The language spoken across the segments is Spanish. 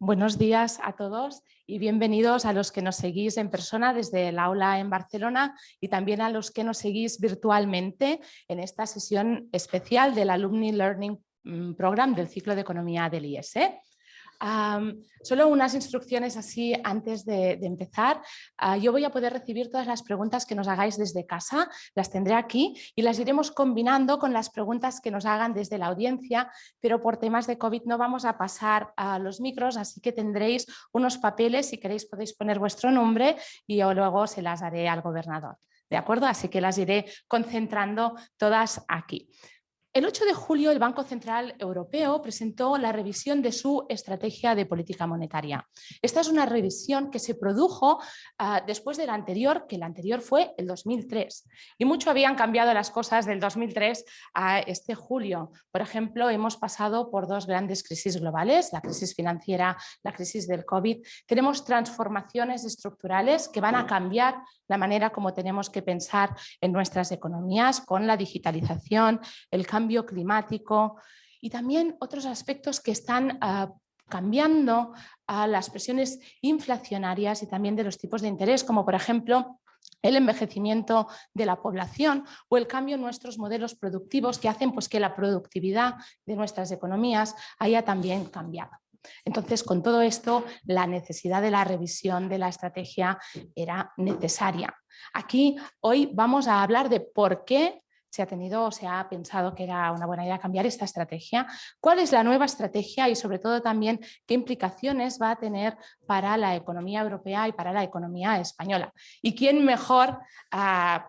Buenos días a todos y bienvenidos a los que nos seguís en persona desde el aula en Barcelona y también a los que nos seguís virtualmente en esta sesión especial del Alumni Learning Program del ciclo de Economía del IES. Solo unas instrucciones así antes de empezar. Yo voy a poder recibir todas las preguntas que nos hagáis desde casa, las tendré aquí y las iremos combinando con las preguntas que nos hagan desde la audiencia, pero por temas de COVID no vamos a pasar a los micros, así que tendréis unos papeles, si queréis podéis poner vuestro nombre y yo luego se las haré al gobernador. ¿De acuerdo? Así que las iré concentrando todas aquí. El 8 de julio el Banco Central Europeo presentó la revisión de su estrategia de política monetaria. Esta es una revisión que se produjo después de la anterior, que la anterior fue el 2003. Y mucho habían cambiado las cosas del 2003 a este julio. Por ejemplo, hemos pasado por dos grandes crisis globales, la crisis financiera, la crisis del COVID. Tenemos transformaciones estructurales que van a cambiar la manera como tenemos que pensar en nuestras economías con la digitalización, el cambio climático y también otros aspectos que están cambiando a las presiones inflacionarias y también de los tipos de interés, como por ejemplo el envejecimiento de la población o el cambio en nuestros modelos productivos que hacen pues, que la productividad de nuestras economías haya también cambiado. Entonces, con todo esto, la necesidad de la revisión de la estrategia era necesaria. Aquí hoy vamos a hablar de por qué se ha pensado que era una buena idea cambiar esta estrategia, cuál es la nueva estrategia y sobre todo también qué implicaciones va a tener para la economía europea y para la economía española. ¿Y quién mejor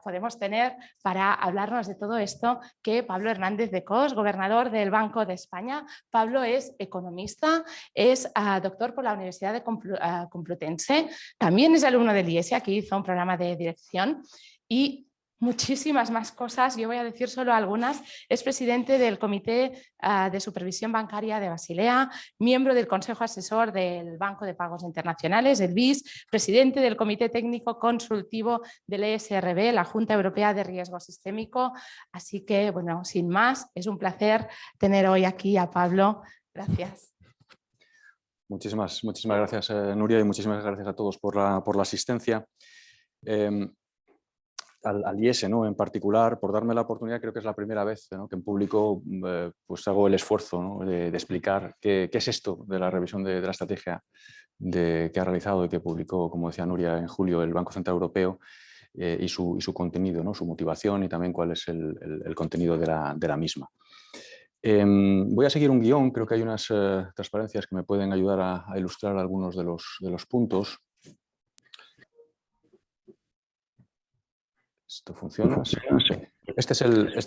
podemos tener para hablarnos de todo esto que Pablo Hernández de Cos, gobernador del Banco de España? Pablo es economista, es doctor por la Universidad de Complutense, también es alumno del IES, aquí hizo un programa de dirección y muchísimas más cosas, yo voy a decir solo algunas. Es presidente del Comité de Supervisión Bancaria de Basilea, miembro del Consejo Asesor del Banco de Pagos Internacionales, el BIS, presidente del Comité Técnico Consultivo del ESRB, la Junta Europea de Riesgo Sistémico. Así que, bueno, sin más, es un placer tener hoy aquí a Pablo. Gracias. Muchísimas gracias, Nuria, y muchísimas gracias a todos por la asistencia. Al IES, ¿no? En particular, por darme la oportunidad, creo que es la primera vez, ¿no? que en público pues hago el esfuerzo, ¿no? de explicar qué es esto de la revisión de la estrategia que ha realizado y que publicó, como decía Nuria, en julio el Banco Central Europeo y su contenido, ¿no? Su motivación y también cuál es el contenido de la misma. Voy a seguir un guión, creo que hay unas transparencias que me pueden ayudar a ilustrar algunos de los puntos. ¿Esto funciona? Sí. Este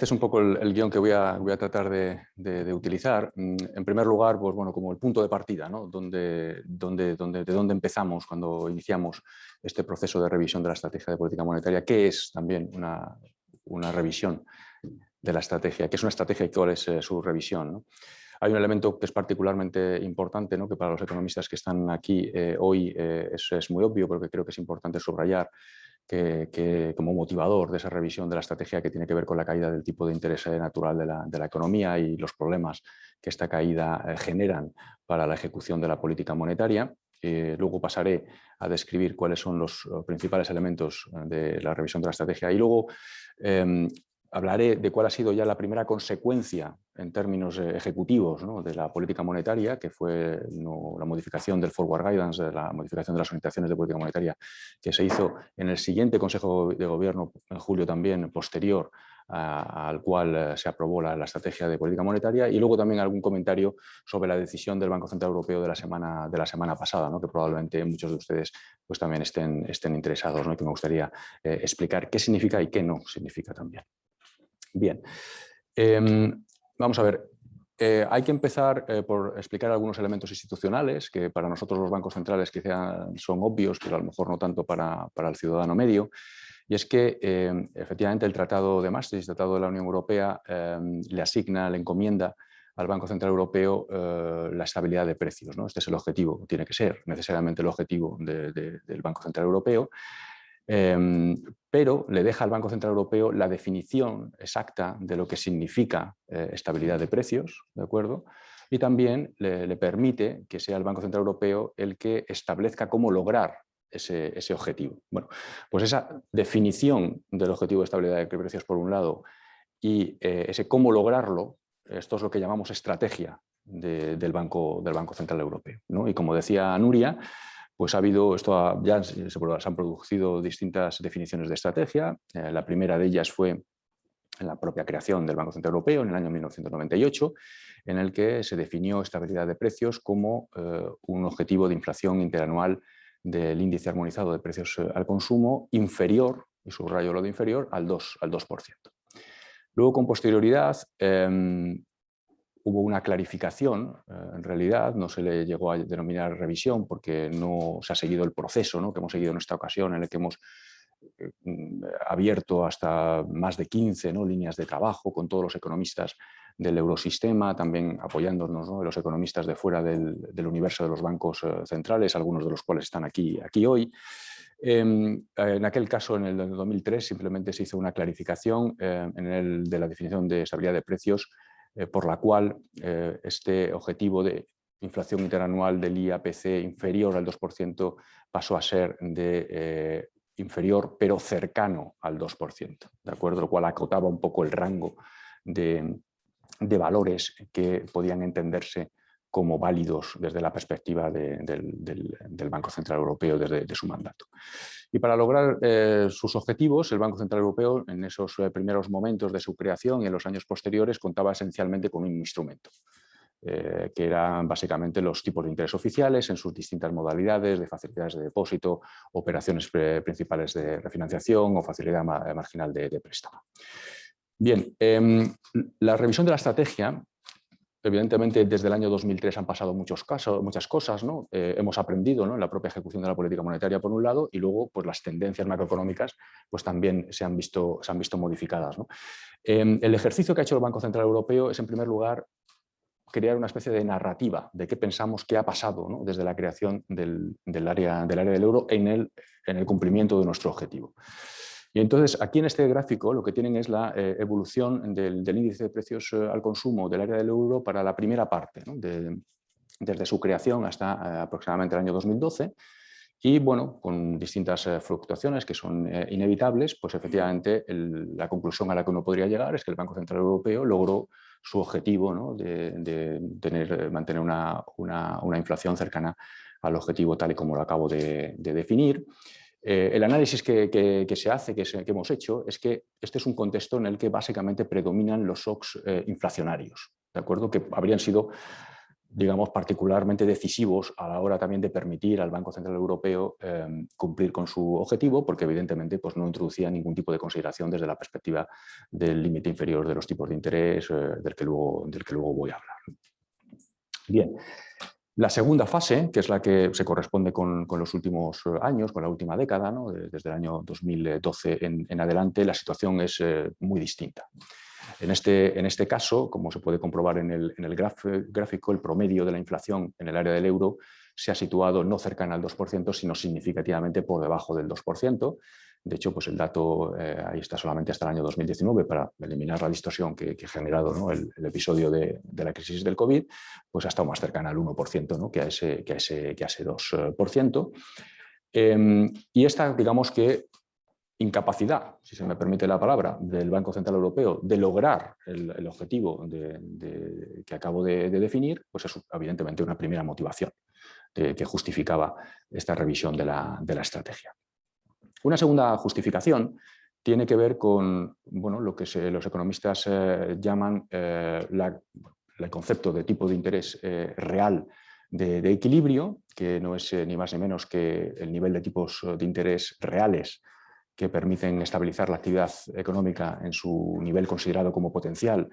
es un poco el guión que voy a tratar de utilizar. En primer lugar, pues, bueno, como el punto de partida, ¿no? de dónde empezamos cuando iniciamos este proceso de revisión de la estrategia de política monetaria, qué es también una revisión de la estrategia, qué es una estrategia y cuál es su revisión, ¿no? Hay un elemento que es particularmente importante, ¿no? que para los economistas que están aquí hoy es muy obvio, pero que creo que es importante subrayar, que como motivador de esa revisión de la estrategia, que tiene que ver con la caída del tipo de interés natural de la economía y los problemas que esta caída generan para la ejecución de la política monetaria. Luego pasaré a describir cuáles son los principales elementos de la revisión de la estrategia y luego hablaré de cuál ha sido ya la primera consecuencia en términos ejecutivos, ¿no? de la política monetaria, que fue la modificación del Forward Guidance, de la modificación de las orientaciones de política monetaria que se hizo en el siguiente Consejo de Gobierno, en julio también, posterior al cual se aprobó la estrategia de política monetaria, y luego también algún comentario sobre la decisión del Banco Central Europeo de la semana pasada, ¿no? que probablemente muchos de ustedes pues, también estén interesados, ¿no? y que me gustaría explicar qué significa y qué no significa también. Bien, vamos a ver, hay que empezar por explicar algunos elementos institucionales que para nosotros los bancos centrales quizá son obvios, pero a lo mejor no tanto para el ciudadano medio, y es que efectivamente el Tratado de Maastricht, el Tratado de la Unión Europea, le asigna, le encomienda al Banco Central Europeo la estabilidad de precios, ¿no? Este es el objetivo, tiene que ser necesariamente el objetivo del Banco Central Europeo. Pero le deja al Banco Central Europeo la definición exacta de lo que significa estabilidad de precios, ¿de acuerdo? y también le permite que sea el Banco Central Europeo el que establezca cómo lograr ese objetivo. Bueno, pues esa definición del objetivo de estabilidad de precios por un lado y ese cómo lograrlo, esto es lo que llamamos estrategia del Banco Central Europeo, ¿no? Y como decía Nuria, pues ya se han producido distintas definiciones de estrategia. La primera de ellas fue en la propia creación del Banco Central Europeo en el año 1998, en el que se definió estabilidad de precios como un objetivo de inflación interanual del índice armonizado de precios al consumo inferior, y subrayo lo de inferior, al 2%. Luego, con posterioridad, hubo una clarificación, en realidad no se le llegó a denominar revisión porque no se ha seguido el proceso, ¿no?, que hemos seguido en esta ocasión, en el que hemos abierto hasta más de 15, ¿no?, líneas de trabajo con todos los economistas del eurosistema, también apoyándonos, ¿no?, de los economistas de fuera del universo de los bancos centrales, algunos de los cuales están aquí hoy. En aquel caso, en el 2003, simplemente se hizo una clarificación de la definición de estabilidad de precios, por la cual este objetivo de inflación interanual del IAPC inferior al 2% pasó a ser de inferior pero cercano al 2%, ¿de acuerdo? Lo cual acotaba un poco el rango de valores que podían entenderse como válidos desde la perspectiva del Banco Central Europeo desde su mandato. Y para lograr sus objetivos, el Banco Central Europeo en esos primeros momentos de su creación y en los años posteriores contaba esencialmente con un instrumento, que eran básicamente los tipos de interés oficiales en sus distintas modalidades de facilidades de depósito, operaciones principales de refinanciación o facilidad marginal de préstamo. Bien, la revisión de la estrategia, evidentemente desde el año 2003 han pasado muchas cosas, ¿no? Hemos aprendido, ¿no?, en la propia ejecución de la política monetaria por un lado, y luego pues, las tendencias macroeconómicas pues, también se han visto modificadas, ¿no? El ejercicio que ha hecho el Banco Central Europeo es, en primer lugar, crear una especie de narrativa de qué pensamos que ha pasado, ¿no?, desde la creación del área del euro en el cumplimiento de nuestro objetivo. Y entonces, aquí en este gráfico lo que tienen es la evolución del índice de precios al consumo del área del euro para la primera parte, ¿no?, desde su creación hasta aproximadamente el año 2012. Y bueno, con distintas fluctuaciones que son inevitables, pues efectivamente la conclusión a la que uno podría llegar es que el Banco Central Europeo logró su objetivo, ¿no?, de mantener una inflación cercana al objetivo tal y como lo acabo de definir. El análisis que se hace, que hemos hecho, es que este es un contexto en el que básicamente predominan los shocks inflacionarios, ¿de acuerdo?, que habrían sido, digamos, particularmente decisivos a la hora también de permitir al Banco Central Europeo cumplir con su objetivo, porque evidentemente pues, no introducía ningún tipo de consideración desde la perspectiva del límite inferior de los tipos de interés, del que luego voy a hablar. Bien. La segunda fase, que es la que se corresponde con los últimos años, con la última década, ¿no?, desde el año 2012 en adelante, la situación es muy distinta. En este caso, como se puede comprobar en el gráfico, el promedio de la inflación en el área del euro se ha situado no cercana al 2%, sino significativamente por debajo del 2%. De hecho, pues el dato ahí está solamente hasta el año 2019 para eliminar la distorsión que ha generado, ¿no?, el episodio de la crisis del COVID, pues ha estado más cercana al 1%, ¿no?, que a ese 2%. Y esta, digamos que, incapacidad, si se me permite la palabra, del Banco Central Europeo de lograr el objetivo que acabo de definir, pues es evidentemente una primera motivación que justificaba esta revisión de la estrategia. Una segunda justificación tiene que ver con, bueno, lo que los economistas llaman el concepto de tipo de interés real de equilibrio, que no es ni más ni menos que el nivel de tipos de interés reales que permiten estabilizar la actividad económica en su nivel considerado como potencial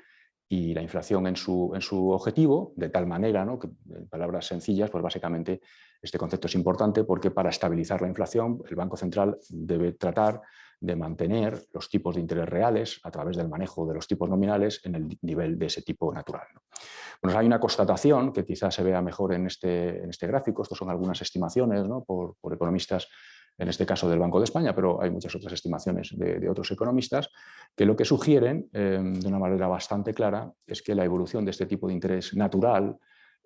y la inflación en su objetivo, de tal manera, ¿no?, que, en palabras sencillas, pues básicamente este concepto es importante porque para estabilizar la inflación el Banco Central debe tratar de mantener los tipos de interés reales a través del manejo de los tipos nominales en el nivel de ese tipo natural, ¿no? Bueno, hay una constatación que quizás se vea mejor en este gráfico. Estos son algunas estimaciones, ¿no?, por economistas, en este caso del Banco de España, pero hay muchas otras estimaciones de otros economistas, que lo que sugieren de una manera bastante clara es que la evolución de este tipo de interés natural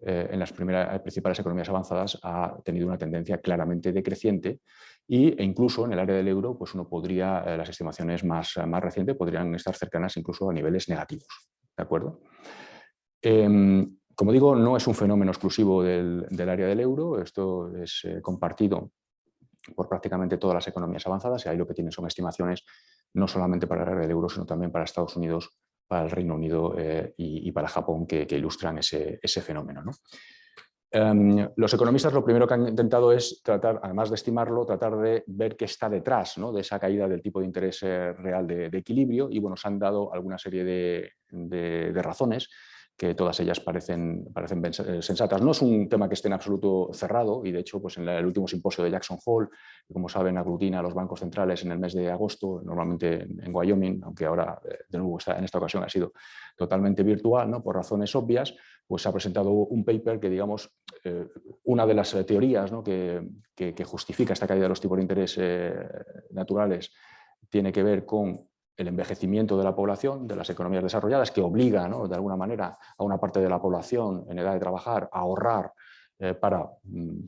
en las principales economías avanzadas ha tenido una tendencia claramente decreciente e incluso en el área del euro, pues uno podría, las estimaciones más recientes podrían estar cercanas incluso a niveles negativos. ¿De acuerdo? Como digo, no es un fenómeno exclusivo del área del euro, esto es compartido por prácticamente todas las economías avanzadas y ahí lo que tienen son estimaciones no solamente para el área del euro, sino también para Estados Unidos, para el Reino Unido y para Japón, que ilustran ese fenómeno, ¿no? Los economistas lo primero que han intentado es tratar, además de estimarlo, tratar de ver qué está detrás, ¿no?, de esa caída del tipo de interés real de equilibrio y bueno, se han dado alguna serie de razones que todas ellas parecen sensatas. No es un tema que esté en absoluto cerrado y de hecho pues en el último simposio de Jackson Hole, que como saben aglutina a los bancos centrales en el mes de agosto, normalmente en Wyoming, aunque ahora de nuevo en esta ocasión ha sido totalmente virtual, ¿no?, por razones obvias, pues se ha presentado un paper que, digamos, una de las teorías, ¿no?, que justifica esta caída de los tipos de interés naturales tiene que ver con el envejecimiento de la población, de las economías desarrolladas, que obliga, ¿no?, de alguna manera a una parte de la población en edad de trabajar a ahorrar para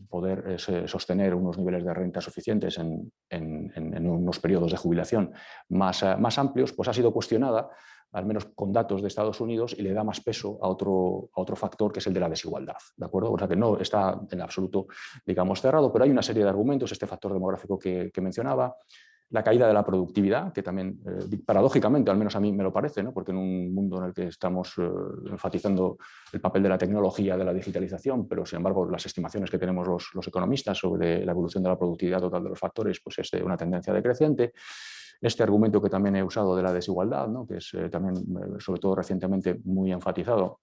poder sostener unos niveles de renta suficientes en unos periodos de jubilación más amplios, pues ha sido cuestionada, al menos con datos de Estados Unidos, y le da más peso a otro factor que es el de la desigualdad, ¿de acuerdo? O sea que no está en absoluto, digamos, cerrado, pero hay una serie de argumentos, este factor demográfico que mencionaba, la caída de la productividad, que también, paradójicamente, al menos a mí me lo parece, ¿no?, porque en un mundo en el que estamos enfatizando el papel de la tecnología, de la digitalización, pero sin embargo las estimaciones que tenemos los economistas sobre la evolución de la productividad total de los factores pues es de una tendencia decreciente. Este argumento que también he usado de la desigualdad, ¿no?, que es también, sobre todo recientemente, muy enfatizado.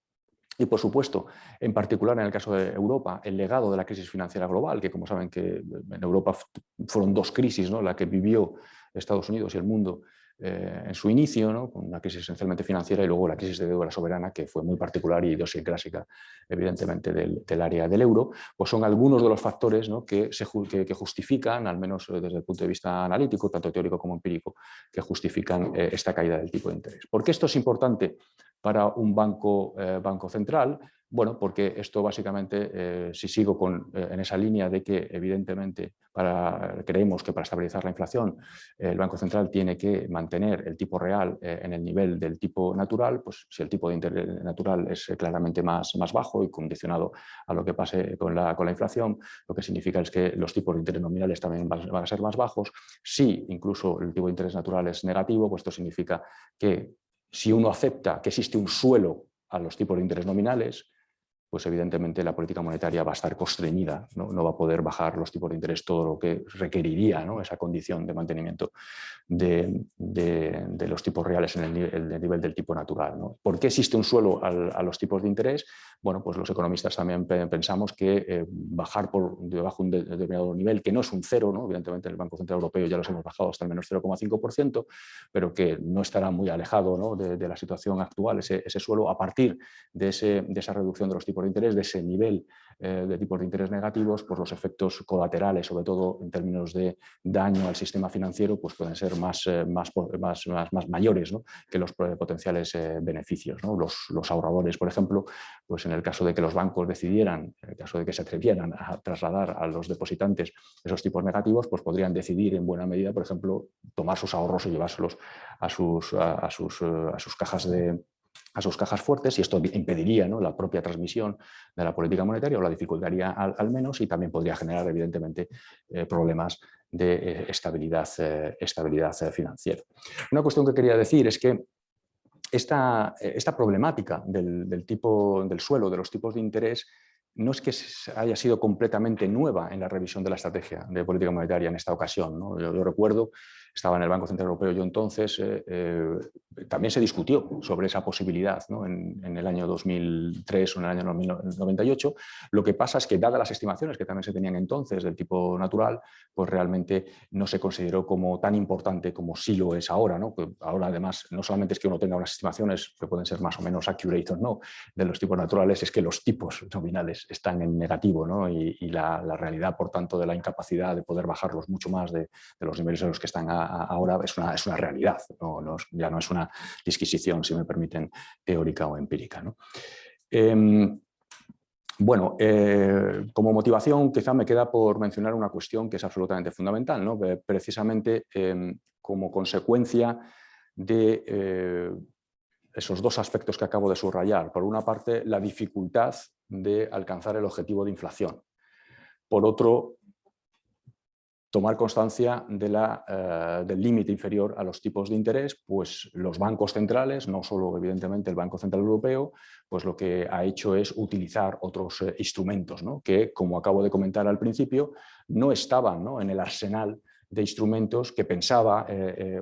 Y, por supuesto, en particular en el caso de Europa, el legado de la crisis financiera global, que como saben que en Europa fueron dos crisis, ¿no?, la que vivió Estados Unidos y el mundo en su inicio, ¿no?, con una crisis esencialmente financiera y luego la crisis de deuda soberana, que fue muy particular y idiosincrásica, evidentemente, del área del euro, pues son algunos de los factores, ¿no?, que justifican, al menos desde el punto de vista analítico, tanto teórico como empírico, que justifican esta caída del tipo de interés. ¿Por qué esto es importante para un banco central? Bueno, porque esto básicamente, si sigo en esa línea de que evidentemente creemos que para estabilizar la inflación el Banco Central tiene que mantener el tipo real en el nivel del tipo natural, pues si el tipo de interés natural es claramente más bajo y condicionado a lo que pase con la inflación, lo que significa es que los tipos de interés nominales también van a ser más bajos. Si incluso el tipo de interés natural es negativo, pues esto significa que si uno acepta que existe un suelo a los tipos de interés nominales, pues evidentemente la política monetaria va a estar constreñida, no va a poder bajar los tipos de interés todo lo que requeriría, ¿no?, esa condición de mantenimiento de los tipos reales en el nivel del tipo natural, ¿no? ¿Por qué existe un suelo a los tipos de interés? Bueno, pues los economistas también pensamos que bajar por debajo de un determinado nivel, que no es un cero, ¿no?, evidentemente en el Banco Central Europeo ya los hemos bajado hasta el menos 0,5%, pero que no estará muy alejado, ¿no?, de la situación actual, ese suelo, a partir de esa reducción de los tipos de interés, de ese nivel de tipos de interés negativos, pues los efectos colaterales, sobre todo en términos de daño al sistema financiero, pues pueden ser más mayores, ¿no?, que los potenciales beneficios, ¿no? Los ahorradores, por ejemplo, pues en el caso de que los bancos decidieran, en el caso de que se atrevieran a trasladar a los depositantes esos tipos negativos, pues podrían decidir en buena medida, por ejemplo, tomar sus ahorros y llevárselos a sus cajas fuertes, y esto impediría, ¿no?, la propia transmisión de la política monetaria o la dificultaría al menos, y también podría generar evidentemente problemas de estabilidad financiera. Una cuestión que quería decir es que esta problemática del suelo, de los tipos de interés, no es que haya sido completamente nueva en la revisión de la estrategia de política monetaria en esta ocasión, ¿no? Yo recuerdo, estaba en el Banco Central Europeo yo entonces, también se discutió sobre esa posibilidad, ¿no?, en el año 2003 o en el año 98. Lo que pasa es que, dadas las estimaciones que también se tenían entonces del tipo natural, pues realmente no se consideró como tan importante como sí lo es ahora, ¿no? Que ahora, además, no solamente es que uno tenga unas estimaciones que pueden ser más o menos accurate o no de los tipos naturales, es que los tipos nominales están en negativo, ¿no? Y la realidad, por tanto, de la incapacidad de poder bajarlos mucho más de los niveles en los que están ahora es una realidad, ya no es una disquisición, si me permiten, teórica o empírica, ¿no? Bueno, como motivación quizá me queda por mencionar una cuestión que es absolutamente fundamental, ¿no? Precisamente como consecuencia de esos dos aspectos que acabo de subrayar. Por una parte, la dificultad de alcanzar el objetivo de inflación. Por otro, tomar constancia del límite inferior a los tipos de interés, pues los bancos centrales, no solo evidentemente el Banco Central Europeo, pues lo que ha hecho es utilizar otros instrumentos, ¿no? Que, como acabo de comentar al principio, no estaban, ¿no?, en el arsenal de instrumentos que pensaba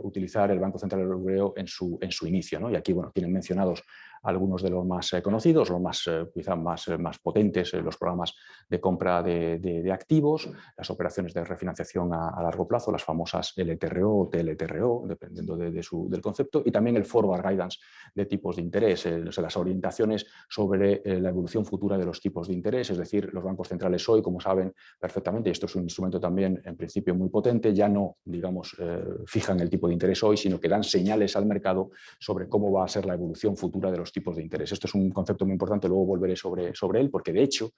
utilizar el Banco Central Europeo en su inicio, ¿no? Y aquí, bueno, tienen mencionados algunos de los más conocidos, los más quizá más potentes, los programas de compra de activos, las operaciones de refinanciación a largo plazo, las famosas LTRO o TLTRO, dependiendo del concepto, y también el forward guidance de tipos de interés, las orientaciones sobre la evolución futura de los tipos de interés, es decir, los bancos centrales hoy, como saben perfectamente, y esto es un instrumento también en principio muy potente, ya no, digamos, fijan el tipo de interés hoy, sino que dan señales al mercado sobre cómo va a ser la evolución futura de los tipos de interés. Esto es un concepto muy importante, luego volveré sobre él, porque de hecho,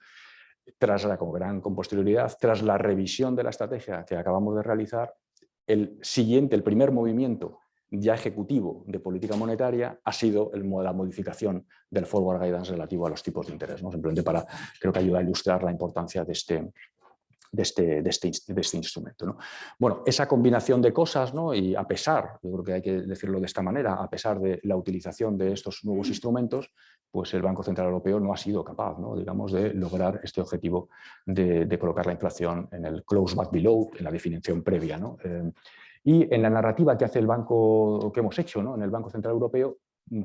con posterioridad, tras la revisión de la estrategia que acabamos de realizar, el primer movimiento ya ejecutivo de política monetaria ha sido la modificación del forward guidance relativo a los tipos de interés, ¿no? Simplemente creo que ayuda a ilustrar la importancia de este instrumento, ¿no? Bueno, esa combinación de cosas, ¿no? Y a pesar, yo creo que hay que decirlo de esta manera, a pesar de la utilización de estos nuevos instrumentos, pues el Banco Central Europeo no ha sido capaz, ¿no?, digamos, de lograr este objetivo de colocar la inflación en el close but below, en la definición previa, ¿no? Y en la narrativa que hace el banco, que hemos hecho, ¿no?, en el Banco Central Europeo,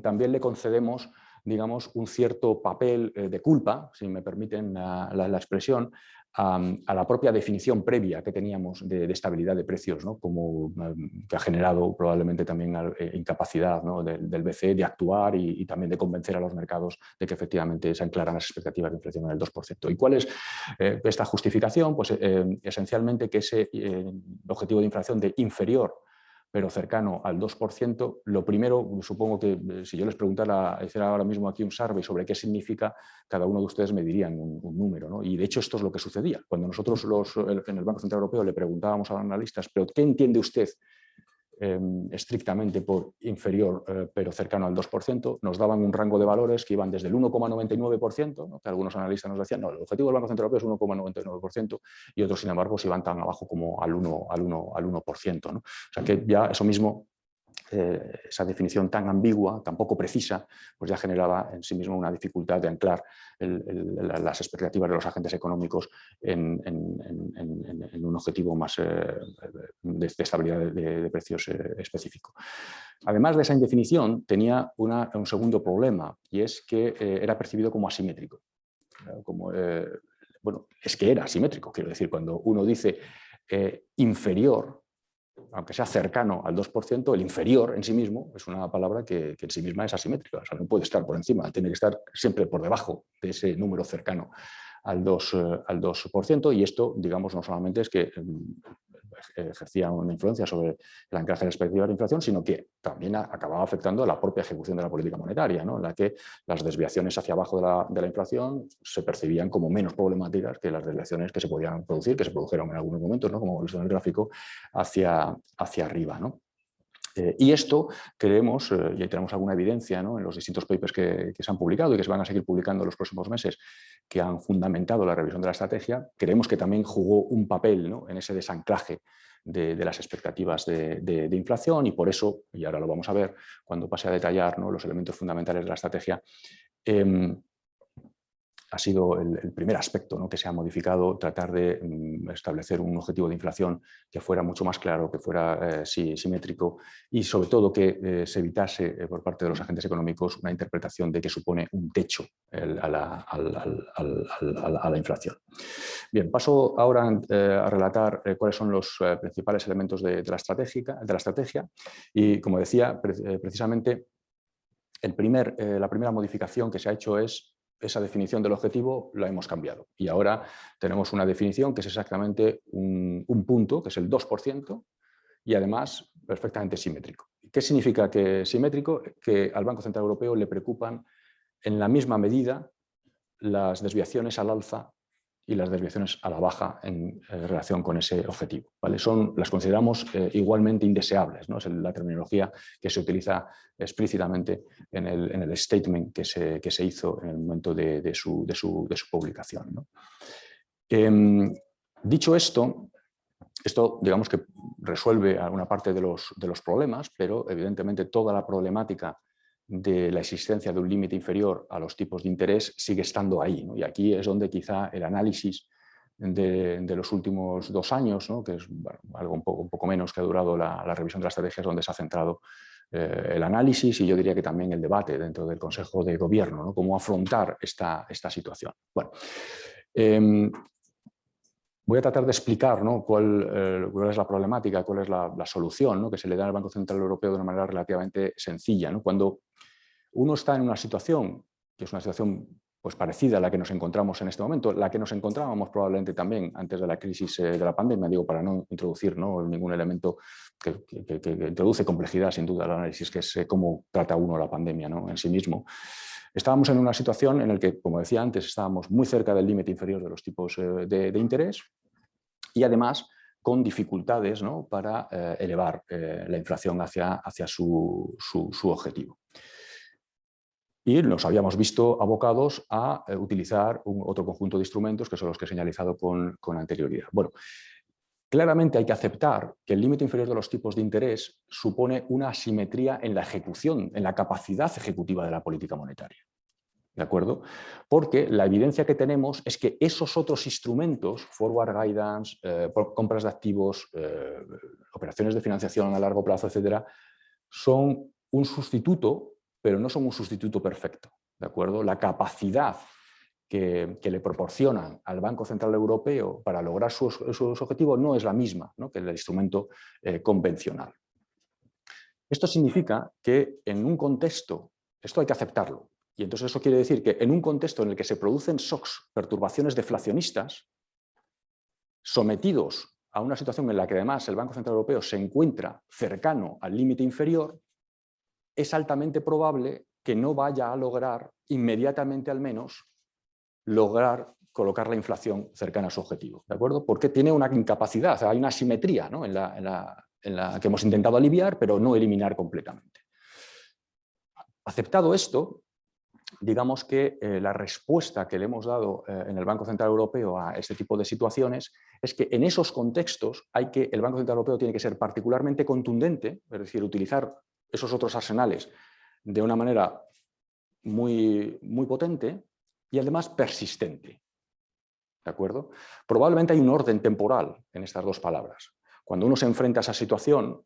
también le concedemos, digamos, un cierto papel de culpa, si me permiten la expresión, a la propia definición previa que teníamos de estabilidad de precios, ¿no?, que ha generado probablemente también incapacidad, ¿no?, del BCE de actuar y también de convencer a los mercados de que efectivamente se aclaran las expectativas de inflación en el 2%. ¿Y cuál es esta justificación? Pues esencialmente que ese objetivo de inflación de inferior pero cercano al 2%, lo primero, supongo que si yo les preguntara, hiciera ahora mismo aquí un survey sobre qué significa, cada uno de ustedes me dirían un número, ¿no? Y de hecho esto es lo que sucedía. Cuando nosotros en el Banco Central Europeo le preguntábamos a los analistas, ¿pero qué entiende usted estrictamente por inferior pero cercano al 2%, nos daban un rango de valores que iban desde el 1,99%, ¿no?, que algunos analistas nos decían, no, el objetivo del Banco Central Europeo es 1,99%, y otros, sin embargo, se iban tan abajo como al 1%, ¿no? O sea que ya eso mismo, esa definición tan ambigua, tan poco precisa, pues ya generaba en sí mismo una dificultad de anclar las expectativas de los agentes económicos en un objetivo más de estabilidad de precios específico. Además de esa indefinición, tenía un segundo problema, y es que era percibido como asimétrico. Bueno, es que era asimétrico, quiero decir, cuando uno dice inferior, aunque sea cercano al 2%, el inferior en sí mismo es una palabra que en sí misma es asimétrica. O sea, no puede estar por encima, tiene que estar siempre por debajo de ese número cercano al 2%, y esto, digamos, no solamente es que ejercía una influencia sobre el anclaje de la expectativa de inflación, sino que también acababa afectando a la propia ejecución de la política monetaria, ¿no?, en la que las desviaciones hacia abajo de la inflación se percibían como menos problemáticas que las desviaciones que se podían producir, que se produjeron en algunos momentos, ¿no?, como visto en el gráfico, hacia arriba, ¿no? Y esto creemos, y ahí tenemos alguna evidencia, ¿no?, en los distintos papers que se han publicado y que se van a seguir publicando en los próximos meses, que han fundamentado la revisión de la estrategia, creemos que también jugó un papel, ¿no?, en ese desanclaje de las expectativas de inflación, y por eso, y ahora lo vamos a ver cuando pase a detallar, ¿no?, los elementos fundamentales de la estrategia, ha sido el primer aspecto, ¿no?, que se ha modificado, tratar de establecer un objetivo de inflación que fuera mucho más claro, que fuera simétrico, y sobre todo que se evitase por parte de los agentes económicos una interpretación de que supone un techo a la inflación. Bien, paso ahora a relatar cuáles son los principales elementos de la estrategia, y, como decía, precisamente la primera modificación que se ha hecho es esa definición del objetivo la hemos cambiado, y ahora tenemos una definición que es exactamente un punto, que es el 2%, y además perfectamente simétrico. ¿Qué significa que simétrico? Que al Banco Central Europeo le preocupan en la misma medida las desviaciones al alza y las desviaciones a la baja en relación con ese objetivo, ¿vale? Las consideramos igualmente indeseables, ¿no? Es la terminología que se utiliza explícitamente en el statement que se hizo en el momento de su publicación, ¿no? Dicho esto digamos que resuelve alguna parte de los problemas, pero evidentemente toda la problemática de la existencia de un límite inferior a los tipos de interés sigue estando ahí, ¿no? Y aquí es donde quizá el análisis de los últimos 2 años, ¿no? Que es algo un poco menos que ha durado la revisión de las estrategias, donde se ha centrado el análisis y yo diría que también el debate dentro del Consejo de Gobierno, ¿no? Cómo afrontar esta situación. Bueno, voy a tratar de explicar, ¿no? cuál es la problemática, cuál es la solución, ¿no? Que se le da al Banco Central Europeo de una manera relativamente sencilla, ¿no? Cuando uno está en una situación, que es una situación pues, parecida a la que nos encontramos en este momento, la que nos encontrábamos probablemente también antes de la crisis de la pandemia, digo, para no introducir, ¿no? ningún elemento que introduce complejidad sin duda al análisis, que es cómo trata uno la pandemia, ¿no? en sí mismo. Estábamos en una situación en la que, como decía antes, estábamos muy cerca del límite inferior de los tipos de interés y además con dificultades, ¿no? para elevar la inflación hacia su objetivo. Y nos habíamos visto abocados a utilizar otro conjunto de instrumentos que son los que he señalizado con anterioridad. Bueno, claramente hay que aceptar que el límite inferior de los tipos de interés supone una asimetría en la ejecución, en la capacidad ejecutiva de la política monetaria. ¿De acuerdo? Porque la evidencia que tenemos es que esos otros instrumentos, forward guidance, compras de activos, operaciones de financiación a largo plazo, etcétera, son un sustituto, pero no son un sustituto perfecto. ¿De acuerdo? La capacidad que le proporcionan al Banco Central Europeo para lograr sus objetivos no es la misma, ¿no? que el instrumento convencional. Esto significa que en un contexto, esto hay que aceptarlo, y entonces eso quiere decir que en un contexto en el que se producen shocks, perturbaciones deflacionistas, sometidos a una situación en la que además el Banco Central Europeo se encuentra cercano al límite inferior, es altamente probable que no vaya a lograr, inmediatamente al menos, lograr colocar la inflación cercana a su objetivo, ¿de acuerdo? Porque tiene una incapacidad, hay una asimetría, ¿no? en la que hemos intentado aliviar, pero no eliminar completamente. Aceptado esto, digamos que la respuesta que le hemos dado en el Banco Central Europeo a este tipo de situaciones es que en esos contextos el Banco Central Europeo tiene que ser particularmente contundente, es decir, utilizar esos otros arsenales de una manera muy, muy potente y además persistente. ¿De acuerdo? Probablemente hay un orden temporal en estas dos palabras. Cuando uno se enfrenta a esa situación,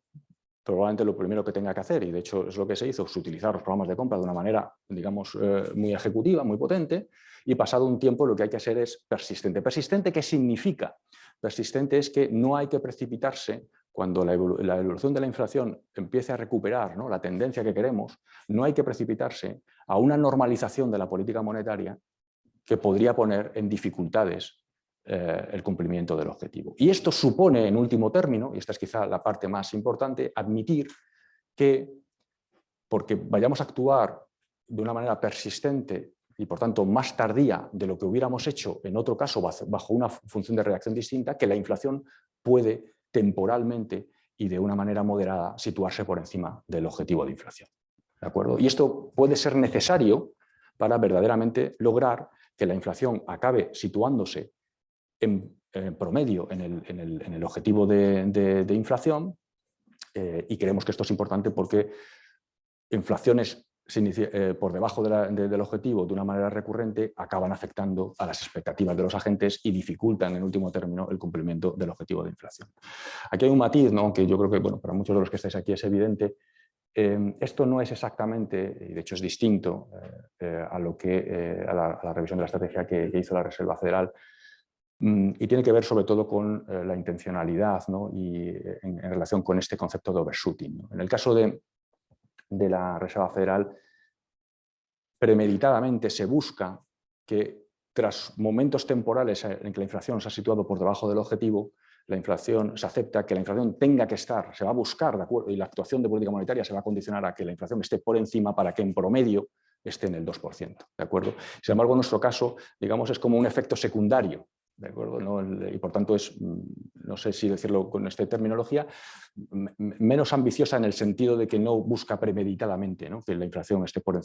probablemente lo primero que tenga que hacer, y de hecho es lo que se hizo, es utilizar los programas de compra de una manera, digamos, muy ejecutiva, muy potente, y pasado un tiempo lo que hay que hacer es persistente. ¿Persistente qué significa? Persistente es que no hay que precipitarse cuando la evolución de la inflación empiece a recuperar, ¿no? la tendencia que queremos, no hay que precipitarse a una normalización de la política monetaria que podría poner en dificultades el cumplimiento del objetivo. Y esto supone, en último término, y esta es quizá la parte más importante, admitir que, porque vayamos a actuar de una manera persistente y por tanto más tardía de lo que hubiéramos hecho en otro caso bajo una función de reacción distinta, que la inflación puede temporalmente y de una manera moderada situarse por encima del objetivo de inflación. ¿De acuerdo? Y esto puede ser necesario para verdaderamente lograr que la inflación acabe situándose en promedio en el objetivo de inflación, y creemos que esto es importante porque inflaciones por debajo del objetivo de una manera recurrente acaban afectando a las expectativas de los agentes y dificultan en último término el cumplimiento del objetivo de inflación. Aquí hay un matiz, ¿no? Que yo creo que para muchos de los que estáis aquí es evidente. Esto no es exactamente, y de hecho es distinto a la revisión de la estrategia que hizo la Reserva Federal, y tiene que ver sobre todo con la intencionalidad, ¿no? Y en relación con este concepto de overshooting, ¿no? En el caso de la Reserva Federal, premeditadamente se busca que tras momentos temporales en que la inflación se ha situado por debajo del objetivo, la inflación se acepta que la inflación tenga que estar, se va a buscar, ¿de acuerdo? Y la actuación de política monetaria se va a condicionar a que la inflación esté por encima para que en promedio esté en el 2%, ¿de acuerdo? Sin embargo, en nuestro caso, digamos, es como un efecto secundario, ¿de acuerdo? Y por tanto es, no sé si decirlo con esta terminología, menos ambiciosa en el sentido de que no busca premeditadamente, ¿no?, que la inflación esté por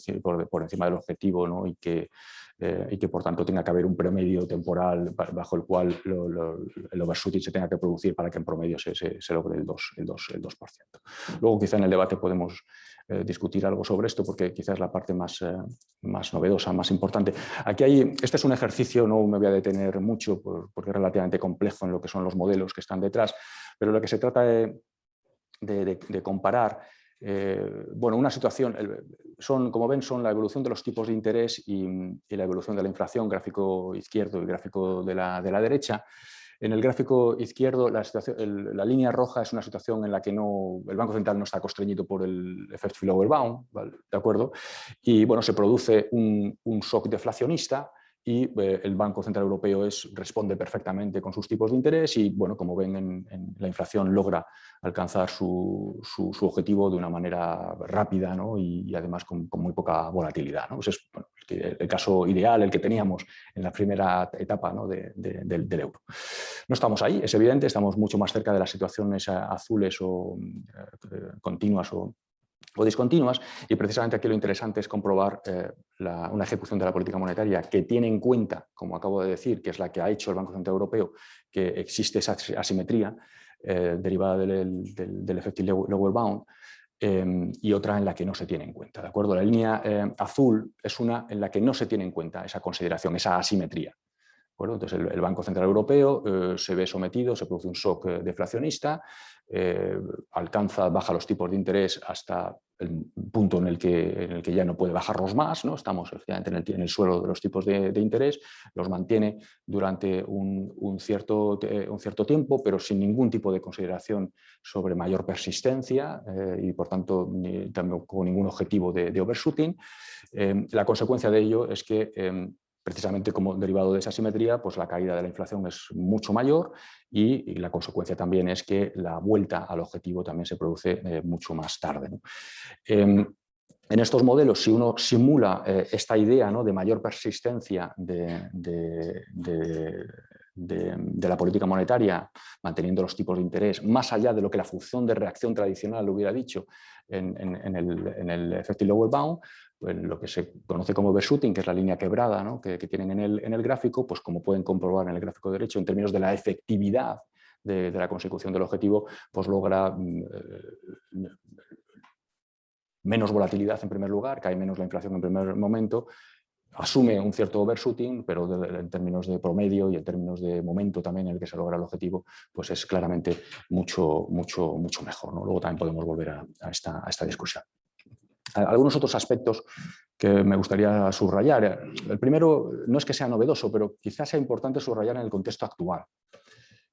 encima del objetivo, ¿no?, y que por tanto tenga que haber un promedio temporal bajo el cual el overshooting se tenga que producir para que en promedio se logre el 2%. Luego quizá en el debate podemos discutir algo sobre esto, porque quizás es la parte más novedosa, más importante. Este es un ejercicio, no me voy a detener mucho porque es relativamente complejo en lo que son los modelos que están detrás, pero lo que se trata de comparar, bueno, una situación, como ven, son la evolución de los tipos de interés y la evolución de la inflación, gráfico izquierdo y gráfico de la derecha. En el gráfico izquierdo, la línea roja es una situación en la que el Banco Central no está constreñido por el efecto Lower-Bound, ¿vale? ¿De acuerdo? Y bueno, se produce un shock deflacionista y el Banco Central Europeo responde perfectamente con sus tipos de interés y, bueno, como ven, la inflación logra alcanzar su objetivo de una manera rápida, ¿no?, y además con muy poca volatilidad, ¿no? Ese es, bueno, el caso ideal, el que teníamos en la primera etapa, ¿no?, del euro. No estamos ahí, es evidente, estamos mucho más cerca de las situaciones azules o continuas o discontinuas, y precisamente aquí lo interesante es comprobar una ejecución de la política monetaria que tiene en cuenta, como acabo de decir, que es la que ha hecho el Banco Central Europeo, que existe esa asimetría derivada del efecto Lower-Bound, y otra en la que no se tiene en cuenta, ¿de acuerdo? La línea azul es una en la que no se tiene en cuenta esa consideración, esa asimetría. Bueno, entonces el Banco Central Europeo se ve sometido, se produce un shock deflacionista, baja los tipos de interés hasta el punto en el que ya no puede bajarlos más, ¿no? Estamos efectivamente en el suelo de los tipos de interés, los mantiene durante un cierto tiempo, pero sin ningún tipo de consideración sobre mayor persistencia y por tanto tampoco con ningún objetivo de overshooting. La consecuencia de ello es que precisamente como derivado de esa simetría, pues la caída de la inflación es mucho mayor y la consecuencia también es que la vuelta al objetivo también se produce mucho más tarde, ¿no? En estos modelos, si uno simula esta idea, ¿no?, de mayor persistencia de la política monetaria, manteniendo los tipos de interés, más allá de lo que la función de reacción tradicional hubiera dicho en el efecto Lower-Bound, pues lo que se conoce como overshooting, que es la línea quebrada, ¿no?, que tienen en el gráfico, pues como pueden comprobar en el gráfico derecho, en términos de la efectividad de la consecución del objetivo, pues logra menos volatilidad en primer lugar, cae menos la inflación en primer momento, asume un cierto overshooting, pero en términos de promedio y en términos de momento también en el que se logra el objetivo, pues es claramente mucho mejor, ¿no? Luego también podemos volver a esta discusión. Algunos otros aspectos que me gustaría subrayar. El primero no es que sea novedoso, pero quizás sea importante subrayar en el contexto actual,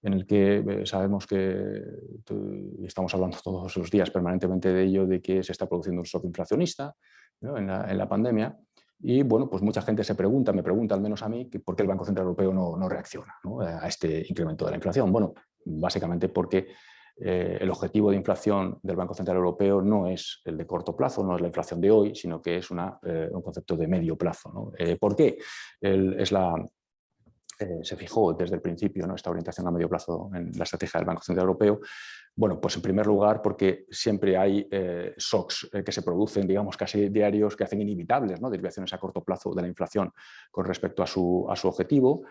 en el que sabemos que estamos hablando todos los días permanentemente de ello, de que se está produciendo un shock inflacionista, ¿no?, en la pandemia. Y bueno, pues mucha gente me pregunta al menos a mí, por qué el Banco Central Europeo no reacciona, ¿no?, a este incremento de la inflación. Bueno, básicamente porque el objetivo de inflación del Banco Central Europeo no es el de corto plazo, no es la inflación de hoy, sino que es un concepto de medio plazo, ¿no? ¿Por qué? Se fijó desde el principio, ¿no?, esta orientación a medio plazo en la estrategia del Banco Central Europeo. Bueno, pues en primer lugar porque siempre hay shocks que se producen, digamos, casi diarios, que hacen inevitables, ¿no?, desviaciones a corto plazo de la inflación con respecto a su objetivo.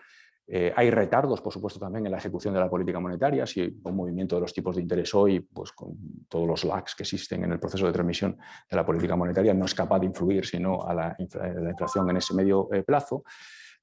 Hay retardos, por supuesto, también en la ejecución de la política monetaria. Si un movimiento de los tipos de interés hoy, pues con todos los lags que existen en el proceso de transmisión de la política monetaria, no es capaz de influir sino a la inflación en ese medio plazo.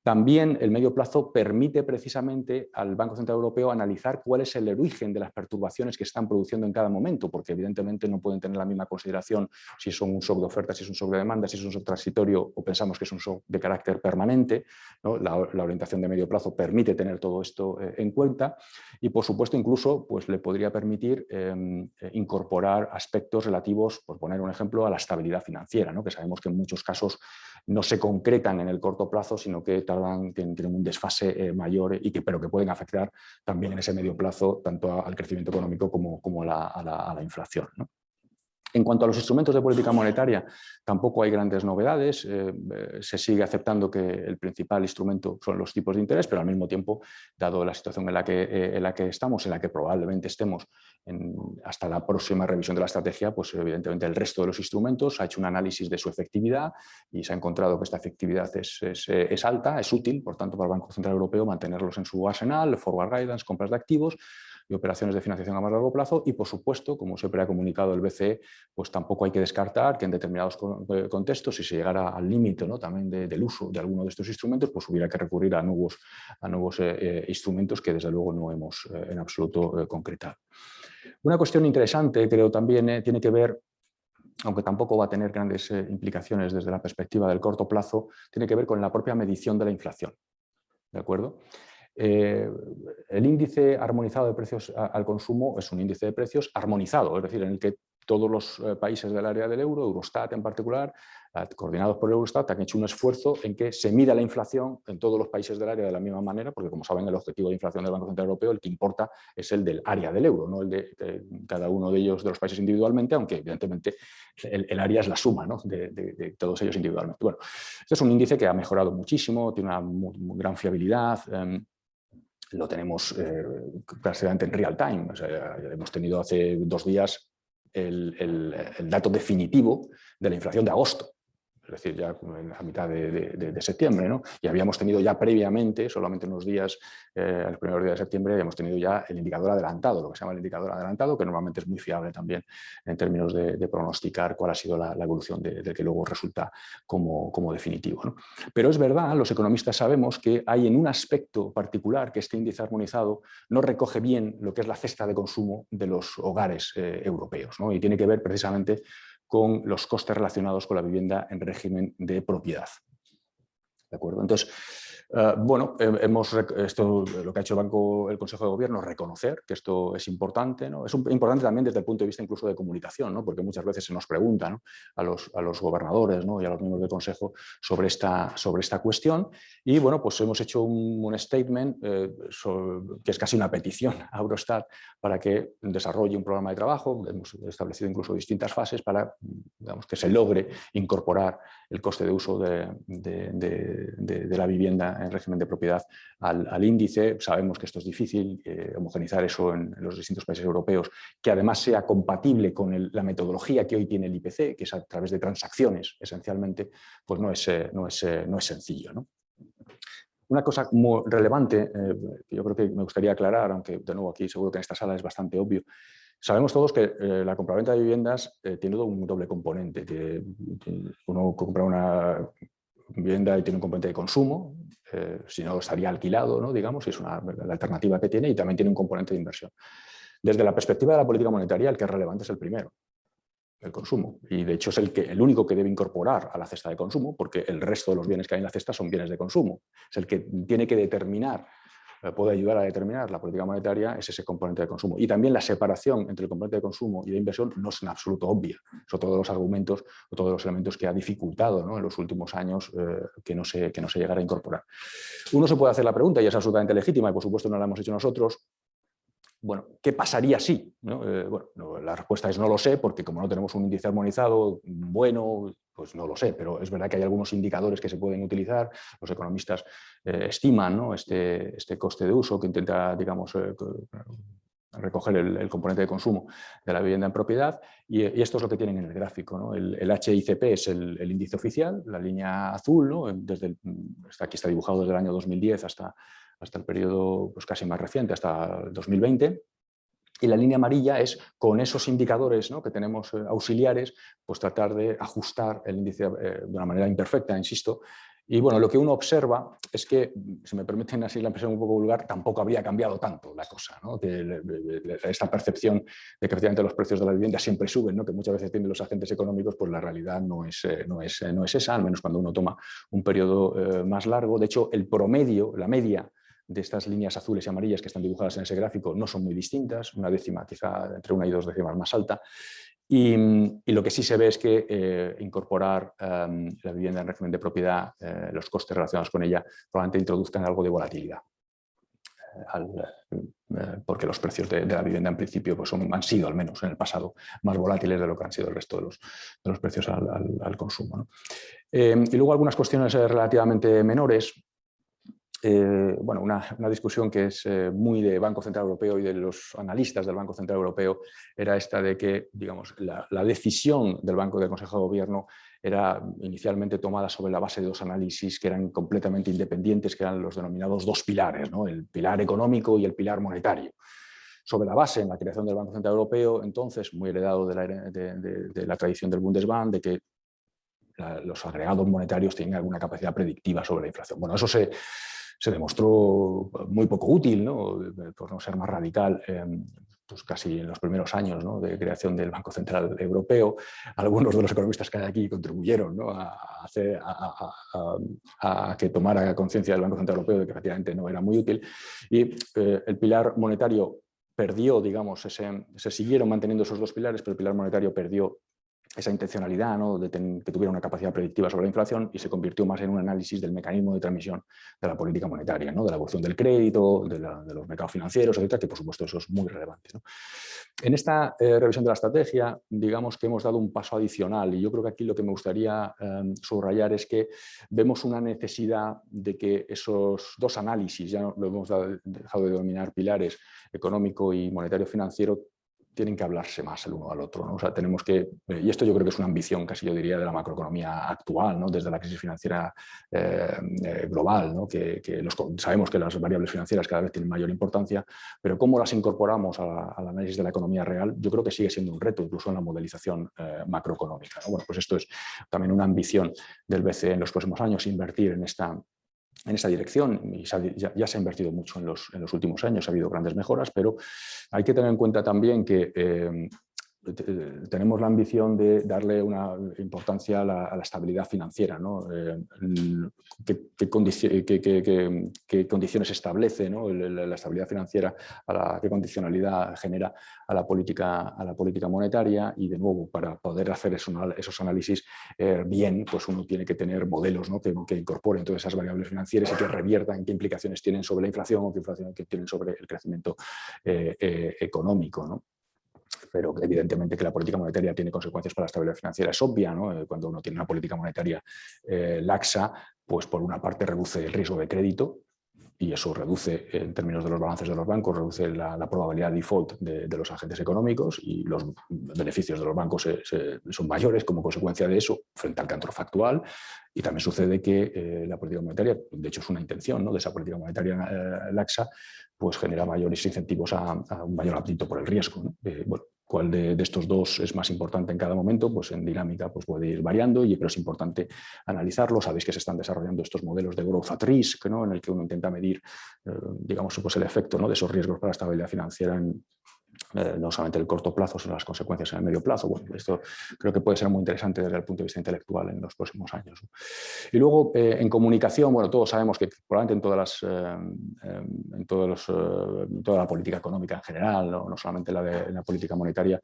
También el medio plazo permite precisamente al Banco Central Europeo analizar cuál es el origen de las perturbaciones que están produciendo en cada momento, porque evidentemente no pueden tener la misma consideración si son un shock de oferta, si es un shock de demanda, si es un shock transitorio o pensamos que es un shock de carácter permanente, ¿no? La orientación de medio plazo permite tener todo esto en cuenta y, por supuesto, incluso pues, le podría permitir incorporar aspectos relativos, por poner un ejemplo, a la estabilidad financiera, ¿no?, que sabemos que en muchos casos no se concretan en el corto plazo, sino que tienen un desfase mayor pero que pueden afectar también en ese medio plazo tanto al crecimiento económico como a la inflación, ¿no? En cuanto a los instrumentos de política monetaria, tampoco hay grandes novedades. Se sigue aceptando que el principal instrumento son los tipos de interés, pero al mismo tiempo, dado la situación en la que estamos, en la que probablemente estemos hasta la próxima revisión de la estrategia, pues evidentemente el resto de los instrumentos ha hecho un análisis de su efectividad y se ha encontrado que esta efectividad es alta, es útil, por tanto, para el Banco Central Europeo mantenerlos en su arsenal, forward guidance, compras de activos y operaciones de financiación a más largo plazo. Y, por supuesto, como siempre ha comunicado el BCE, pues tampoco hay que descartar que en determinados contextos, si se llegara al límite, ¿no?, también del uso de alguno de estos instrumentos, pues hubiera que recurrir a nuevos instrumentos que desde luego no hemos en absoluto concretado. Una cuestión interesante, creo también, tiene que ver, aunque tampoco va a tener grandes implicaciones desde la perspectiva del corto plazo, tiene que ver con la propia medición de la inflación. ¿De acuerdo? El índice armonizado de precios al consumo es un índice de precios armonizado, es decir, en el que todos los países del área del euro, Eurostat en particular, coordinados por Eurostat, han hecho un esfuerzo en que se mida la inflación en todos los países del área de la misma manera, porque, como saben, el objetivo de inflación del Banco Central Europeo, el que importa, es el del área del euro, no el de cada uno de ellos, de los países individualmente, aunque evidentemente el área es la suma, ¿no?, de todos ellos individualmente. Bueno, este es un índice que ha mejorado muchísimo, tiene una gran fiabilidad. Lo tenemos prácticamente en real time. O sea, hemos tenido hace 2 días el dato definitivo de la inflación de agosto, es decir, ya a mitad de septiembre, ¿no? Y habíamos tenido ya previamente, solamente unos días, los primeros días de septiembre, habíamos tenido ya el indicador adelantado, lo que se llama el indicador adelantado, que normalmente es muy fiable también en términos de pronosticar cuál ha sido la evolución del que luego resulta como definitivo, ¿no? Pero es verdad, los economistas sabemos que hay en un aspecto particular que este índice armonizado no recoge bien lo que es la cesta de consumo de los hogares europeos, ¿no? Y tiene que ver precisamente con los costes relacionados con la vivienda en régimen de propiedad. ¿De acuerdo? Entonces, bueno, esto lo que ha hecho el Consejo de Gobierno es reconocer que esto es importante, ¿no? Es importante también desde el punto de vista incluso de comunicación, ¿no? Porque muchas veces se nos pregunta, ¿no?, a los gobernadores, ¿no?, y a los miembros del Consejo sobre esta cuestión. Y bueno, pues hemos hecho un statement que es casi una petición a Eurostat para que desarrolle un programa de trabajo. Hemos establecido incluso distintas fases para, digamos, que se logre incorporar el coste de uso de la vivienda en régimen de propiedad al índice. Sabemos que esto es difícil, homogenizar eso en los distintos países europeos, que además sea compatible con la metodología que hoy tiene el IPC, que es a través de transacciones esencialmente, pues no es sencillo, ¿no? Una cosa muy relevante que yo creo que me gustaría aclarar, aunque de nuevo aquí seguro que en esta sala es bastante obvio. Sabemos todos que la compraventa de viviendas tiene un doble componente. Uno compra una vivienda y tiene un componente de consumo, si no estaría alquilado, ¿no?, digamos, y es la alternativa que tiene, y también tiene un componente de inversión. Desde la perspectiva de la política monetaria, el que es relevante es el primero, el consumo, y de hecho es el único que debe incorporar a la cesta de consumo, porque el resto de los bienes que hay en la cesta son bienes de consumo. Es el que tiene que determinar, puede ayudar a determinar la política monetaria, es ese componente de consumo. Y también la separación entre el componente de consumo y de inversión no es en absoluto obvia. Son todos los argumentos o todos los elementos que ha dificultado, ¿no?, en los últimos años que no se llegara a incorporar. Uno se puede hacer la pregunta, y es absolutamente legítima, y por supuesto no la hemos hecho nosotros. Bueno, ¿qué pasaría si? ¿No? Bueno, la respuesta es no lo sé, porque como no tenemos un índice armonizado bueno, pues no lo sé, pero es verdad que hay algunos indicadores que se pueden utilizar. Los economistas estiman, ¿no?, este coste de uso que intenta, digamos, recoger el componente de consumo de la vivienda en propiedad, y esto es lo que tienen en el gráfico, ¿no? El HICP es el índice oficial, la línea azul, ¿no?, aquí está dibujado desde el año 2010 hasta el periodo pues casi más reciente, hasta el 2020, y la línea amarilla es, con esos indicadores, ¿no?, que tenemos auxiliares, pues tratar de ajustar el índice de una manera imperfecta, insisto. Y bueno, lo que uno observa es que, si me permiten así la impresión un poco vulgar, tampoco habría cambiado tanto la cosa, ¿no? Que esta percepción de que efectivamente los precios de la vivienda siempre suben, ¿no?, que muchas veces tienen los agentes económicos, pues la realidad no es esa, al menos cuando uno toma un periodo más largo. De hecho, el promedio, la media de estas líneas azules y amarillas que están dibujadas en ese gráfico no son muy distintas, una décima quizá entre 1 y 2 décimas más alta. Y lo que sí se ve es que incorporar la vivienda en régimen de propiedad, los costes relacionados con ella, probablemente introduzcan algo de volatilidad. porque los precios de la vivienda en principio pues han sido, al menos en el pasado, más volátiles de lo que han sido el resto de los precios al consumo, ¿no? Y luego algunas cuestiones relativamente menores. Bueno, una discusión que es muy de Banco Central Europeo y de los analistas del Banco Central Europeo era esta de que, digamos, la decisión del Banco del Consejo de Gobierno era inicialmente tomada sobre la base de dos análisis que eran completamente independientes, que eran los denominados dos pilares, ¿no? El pilar económico y el pilar monetario. Sobre la base, en la creación del Banco Central Europeo, entonces, muy heredado de la tradición del Bundesbank, de que los agregados monetarios tienen alguna capacidad predictiva sobre la inflación. Bueno, eso se demostró muy poco útil, ¿no? Por no ser más radical, pues casi en los primeros años, ¿no?, de creación del Banco Central Europeo. Algunos de los economistas que hay aquí contribuyeron, ¿no?, a que tomara conciencia del Banco Central Europeo de que efectivamente no era muy útil. Y el pilar monetario perdió, digamos, se siguieron manteniendo esos dos pilares, pero el pilar monetario perdió esa intencionalidad, ¿no?, de que tuviera una capacidad predictiva sobre la inflación y se convirtió más en un análisis del mecanismo de transmisión de la política monetaria, ¿no?, de la evolución del crédito, de los mercados financieros, etcétera, que por supuesto eso es muy relevante, ¿no? En esta revisión de la estrategia, digamos que hemos dado un paso adicional y yo creo que aquí lo que me gustaría subrayar es que vemos una necesidad de que esos dos análisis, ya lo hemos dejado de denominar pilares económico y monetario financiero, tienen que hablarse más el uno al otro, ¿no? O sea, tenemos que, y esto yo creo que es una ambición, casi yo diría, de la macroeconomía actual, ¿no?, desde la crisis financiera global, ¿no?, sabemos que las variables financieras cada vez tienen mayor importancia, pero cómo las incorporamos al análisis de la economía real, yo creo que sigue siendo un reto, incluso en la modelización macroeconómica, ¿no? Bueno, pues esto es también una ambición del BCE en los próximos años, invertir en esa dirección, y ya se ha invertido mucho en los últimos años, ha habido grandes mejoras, pero hay que tener en cuenta también que tenemos la ambición de darle una importancia a la estabilidad financiera, ¿no? ¿Qué condiciones establece, ¿no?, la estabilidad financiera, qué condicionalidad genera a la política monetaria? Y de nuevo, para poder hacer esos análisis bien, pues uno tiene que tener modelos, ¿no?, que incorporen todas esas variables financieras y que reviertan qué implicaciones tienen sobre la inflación o qué implicaciones tienen sobre el crecimiento económico, ¿no? Pero evidentemente que la política monetaria tiene consecuencias para la estabilidad financiera es obvia, ¿no? Cuando uno tiene una política monetaria laxa, pues por una parte reduce el riesgo de crédito y eso reduce, en términos de los balances de los bancos, reduce la probabilidad de default de los agentes económicos y los beneficios de los bancos son mayores como consecuencia de eso frente al contrafactual. Y también sucede que la política monetaria, de hecho es una intención, ¿no?, de esa política monetaria laxa, pues genera mayores incentivos a un mayor apetito por el riesgo, ¿no? Bueno, cuál de estos dos es más importante en cada momento, pues en dinámica pues puede ir variando, pero es importante analizarlo. Sabéis que se están desarrollando estos modelos de growth at risk, ¿no?, en el que uno intenta medir, digamos, pues el efecto, ¿no?, de esos riesgos para la estabilidad financiera no solamente el corto plazo, sino las consecuencias en el medio plazo. Bueno, esto creo que puede ser muy interesante desde el punto de vista intelectual en los próximos años, ¿no? Y luego, en comunicación, bueno, todos sabemos que probablemente en toda la política económica en general, no solamente la política monetaria,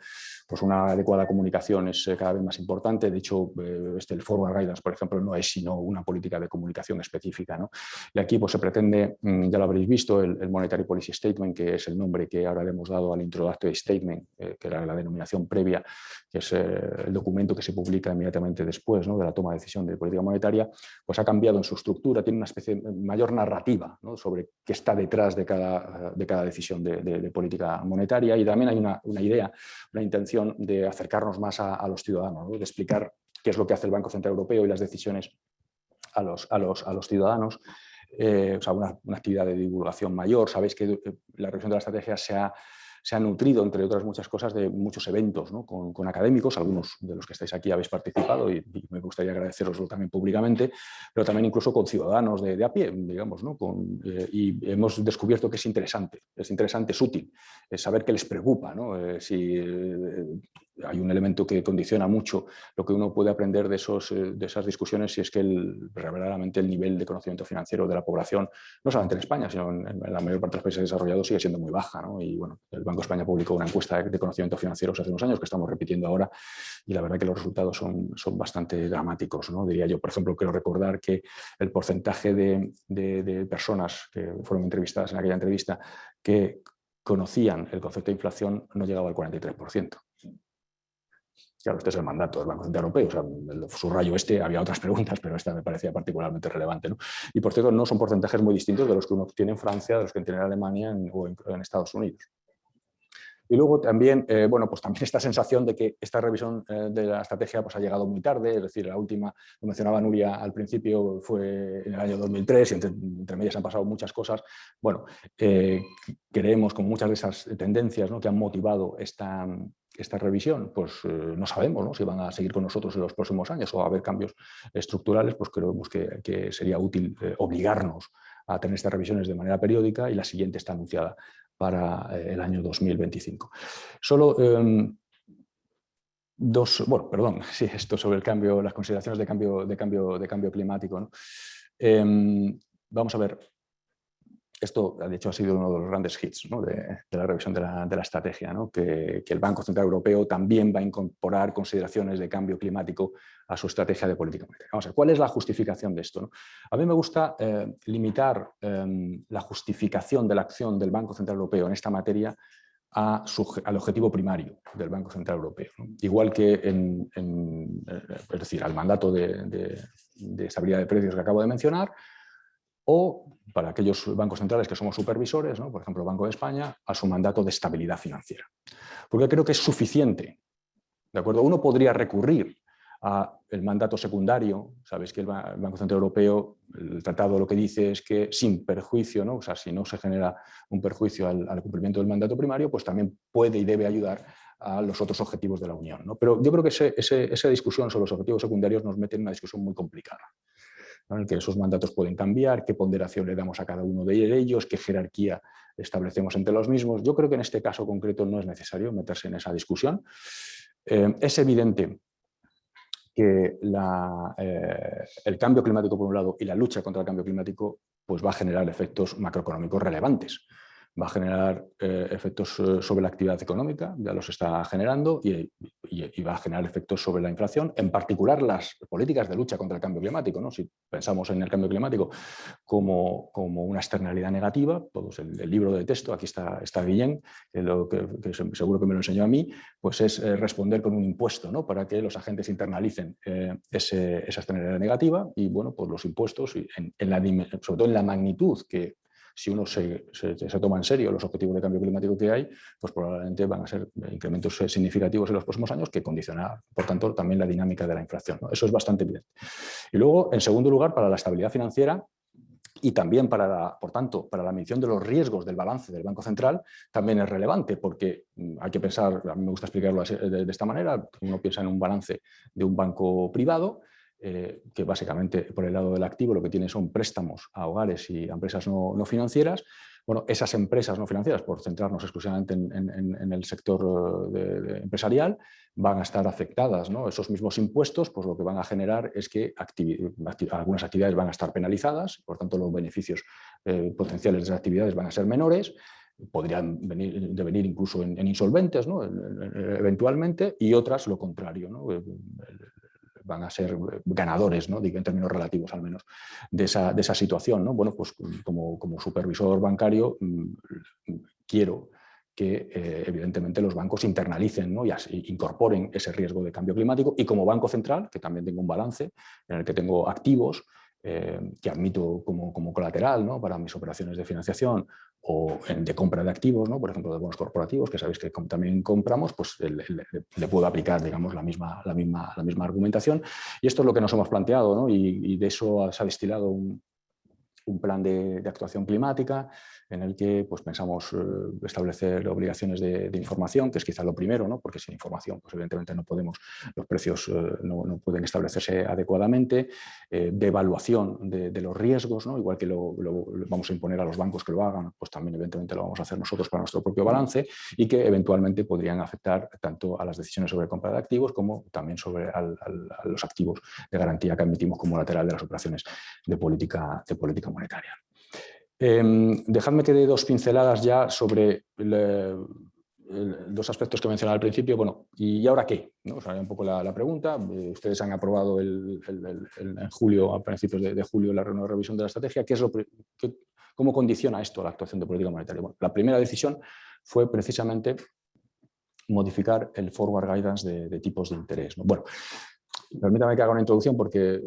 pues una adecuada comunicación es cada vez más importante. De hecho, el Forward Guidance, por ejemplo, no es sino una política de comunicación específica, ¿no? Y aquí pues, se pretende, ya lo habréis visto, el Monetary Policy Statement, que es el nombre que ahora le hemos dado al Introductory Statement, que era la denominación previa, que es el documento que se publica inmediatamente después, ¿no?, de la toma de decisión de política monetaria, pues ha cambiado en su estructura, tiene una especie de mayor narrativa, ¿no?, sobre qué está detrás de cada decisión de política monetaria, y también hay una idea, una intención de acercarnos más a los ciudadanos, ¿no?, de explicar qué es lo que hace el Banco Central Europeo y las decisiones a los ciudadanos. O sea, una actividad de divulgación mayor. Sabéis que la revisión de la estrategia se ha nutrido, entre otras muchas cosas, de muchos eventos, ¿no?, con académicos. Algunos de los que estáis aquí habéis participado y me gustaría agradeceroslo también públicamente, pero también incluso con ciudadanos de a pie, digamos, ¿no? Y hemos descubierto que es interesante, es útil, es saber qué les preocupa, ¿no? hay un elemento que condiciona mucho lo que uno puede aprender de esas discusiones, y es que verdaderamente el nivel de conocimiento financiero de la población, no solamente en España, sino en la mayor parte de los países desarrollados, sigue siendo muy baja, ¿no? Y bueno, el Banco de España publicó una encuesta de conocimiento financiero hace unos años que estamos repitiendo ahora, y la verdad que los resultados son bastante dramáticos, ¿no? Diría yo, por ejemplo, quiero recordar que el porcentaje de personas que fueron entrevistadas en aquella entrevista que conocían el concepto de inflación no llegaba al 43%. Claro, este es el mandato del Banco Central Europeo. O sea, el subrayo había otras preguntas, pero esta me parecía particularmente relevante, ¿no? Y por cierto, no son porcentajes muy distintos de los que uno tiene en Francia, de los que tiene en Alemania o en Estados Unidos. Y luego también, pues también esta sensación de que esta revisión de la estrategia pues ha llegado muy tarde, es decir, la última, lo mencionaba Nuria al principio, fue en el año 2003 y entre medias han pasado muchas cosas. Bueno, creemos, como muchas de esas tendencias, ¿no?, que han motivado esta revisión, pues no sabemos, ¿no?, si van a seguir con nosotros en los próximos años o va a haber cambios estructurales, pues creemos que sería útil obligarnos a tener estas revisiones de manera periódica, y la siguiente está anunciada para el año 2025. Solo esto sobre el cambio, las consideraciones de cambio climático, ¿no? Vamos a ver, esto de hecho ha sido uno de los grandes hits, ¿no?, de la revisión de la estrategia, ¿no?, que el Banco Central Europeo también va a incorporar consideraciones de cambio climático a su estrategia de política monetaria. Vamos a ver, ¿cuál es la justificación de esto, ¿no? A mí me gusta limitar la justificación de la acción del Banco Central Europeo en esta materia al objetivo primario del Banco Central Europeo, ¿no? Igual que es decir, al mandato de estabilidad de precios que acabo de mencionar, o para aquellos bancos centrales que somos supervisores, ¿no?, por ejemplo, el Banco de España, a su mandato de estabilidad financiera. Porque creo que es suficiente, ¿de acuerdo? Uno podría recurrir al mandato secundario. Sabéis que el Banco Central Europeo, el tratado lo que dice es que sin perjuicio, ¿no?, o sea, si no se genera un perjuicio al cumplimiento del mandato primario, pues también puede y debe ayudar a los otros objetivos de la Unión, ¿no? Pero yo creo que esa discusión sobre los objetivos secundarios nos mete en una discusión muy complicada, ¿no?, en el que esos mandatos pueden cambiar, qué ponderación le damos a cada uno de ellos, qué jerarquía establecemos entre los mismos. Yo creo que en este caso concreto no es necesario meterse en esa discusión. Es evidente que el cambio climático, por un lado, y la lucha contra el cambio climático, pues va a generar efectos macroeconómicos relevantes. Va a generar efectos sobre la actividad económica, ya los está generando, y va a generar efectos sobre la inflación, en particular las políticas de lucha contra el cambio climático, ¿no? Si pensamos en el cambio climático como una externalidad negativa, todos el libro de texto, aquí está Guillén, que seguro que me lo enseñó a mí, pues es responder con un impuesto, ¿no?, para que los agentes internalicen esa externalidad negativa, y bueno, pues los impuestos, sobre todo en la magnitud que, si uno se toma en serio los objetivos de cambio climático que hay, pues probablemente van a ser incrementos significativos en los próximos años que condicionarán, por tanto, también la dinámica de la inflación, ¿no? Eso es bastante evidente. Y luego, en segundo lugar, para la estabilidad financiera y también por tanto, para la medición de los riesgos del balance del Banco Central, también es relevante, porque hay que pensar, a mí me gusta explicarlo de esta manera, uno piensa en un balance de un banco privado, que básicamente por el lado del activo lo que tiene son préstamos a hogares y a empresas no financieras. Bueno, esas empresas no financieras, por centrarnos exclusivamente en el sector empresarial, van a estar afectadas, ¿no? Esos mismos impuestos, pues lo que van a generar es que algunas actividades van a estar penalizadas, por tanto los beneficios potenciales de esas actividades van a ser menores, podrían devenir incluso en insolventes, ¿no?, eventualmente, y otras lo contrario, ¿no?, van a ser ganadores, ¿no?, en términos relativos al menos, de esa situación, ¿no? Bueno, pues como supervisor bancario quiero que evidentemente los bancos internalicen, ¿no?, y incorporen ese riesgo de cambio climático, y como Banco Central, que también tengo un balance en el que tengo activos que admito como colateral, ¿no?, para mis operaciones de financiación o de compra de activos, ¿no?, por ejemplo, de bonos corporativos, que sabéis que también compramos, pues le puedo aplicar, digamos, la misma argumentación. Y esto es lo que nos hemos planteado, ¿no?, y de eso se ha destilado un plan de actuación climática en el que pues, pensamos establecer obligaciones de información, que es quizá lo primero, ¿no? Porque sin información pues, evidentemente no podemos, los precios no pueden establecerse adecuadamente, de evaluación de los riesgos, ¿no? Igual que lo vamos a imponer a los bancos que lo hagan, pues también evidentemente lo vamos a hacer nosotros para nuestro propio balance y que eventualmente podrían afectar tanto a las decisiones sobre compra de activos como también sobre a los activos de garantía que admitimos como lateral de las operaciones de política monetaria. Dejadme que dé dos pinceladas ya sobre dos aspectos que mencionaba al principio. Bueno, ¿y ahora qué? ¿No? O sea, un poco la pregunta. Ustedes han aprobado en julio, a principios de julio, la nueva revisión de la estrategia. ¿Cómo condiciona esto la actuación de política monetaria? Bueno, la primera decisión fue precisamente modificar el forward guidance de tipos de interés, ¿no? Bueno, permítame que haga una introducción porque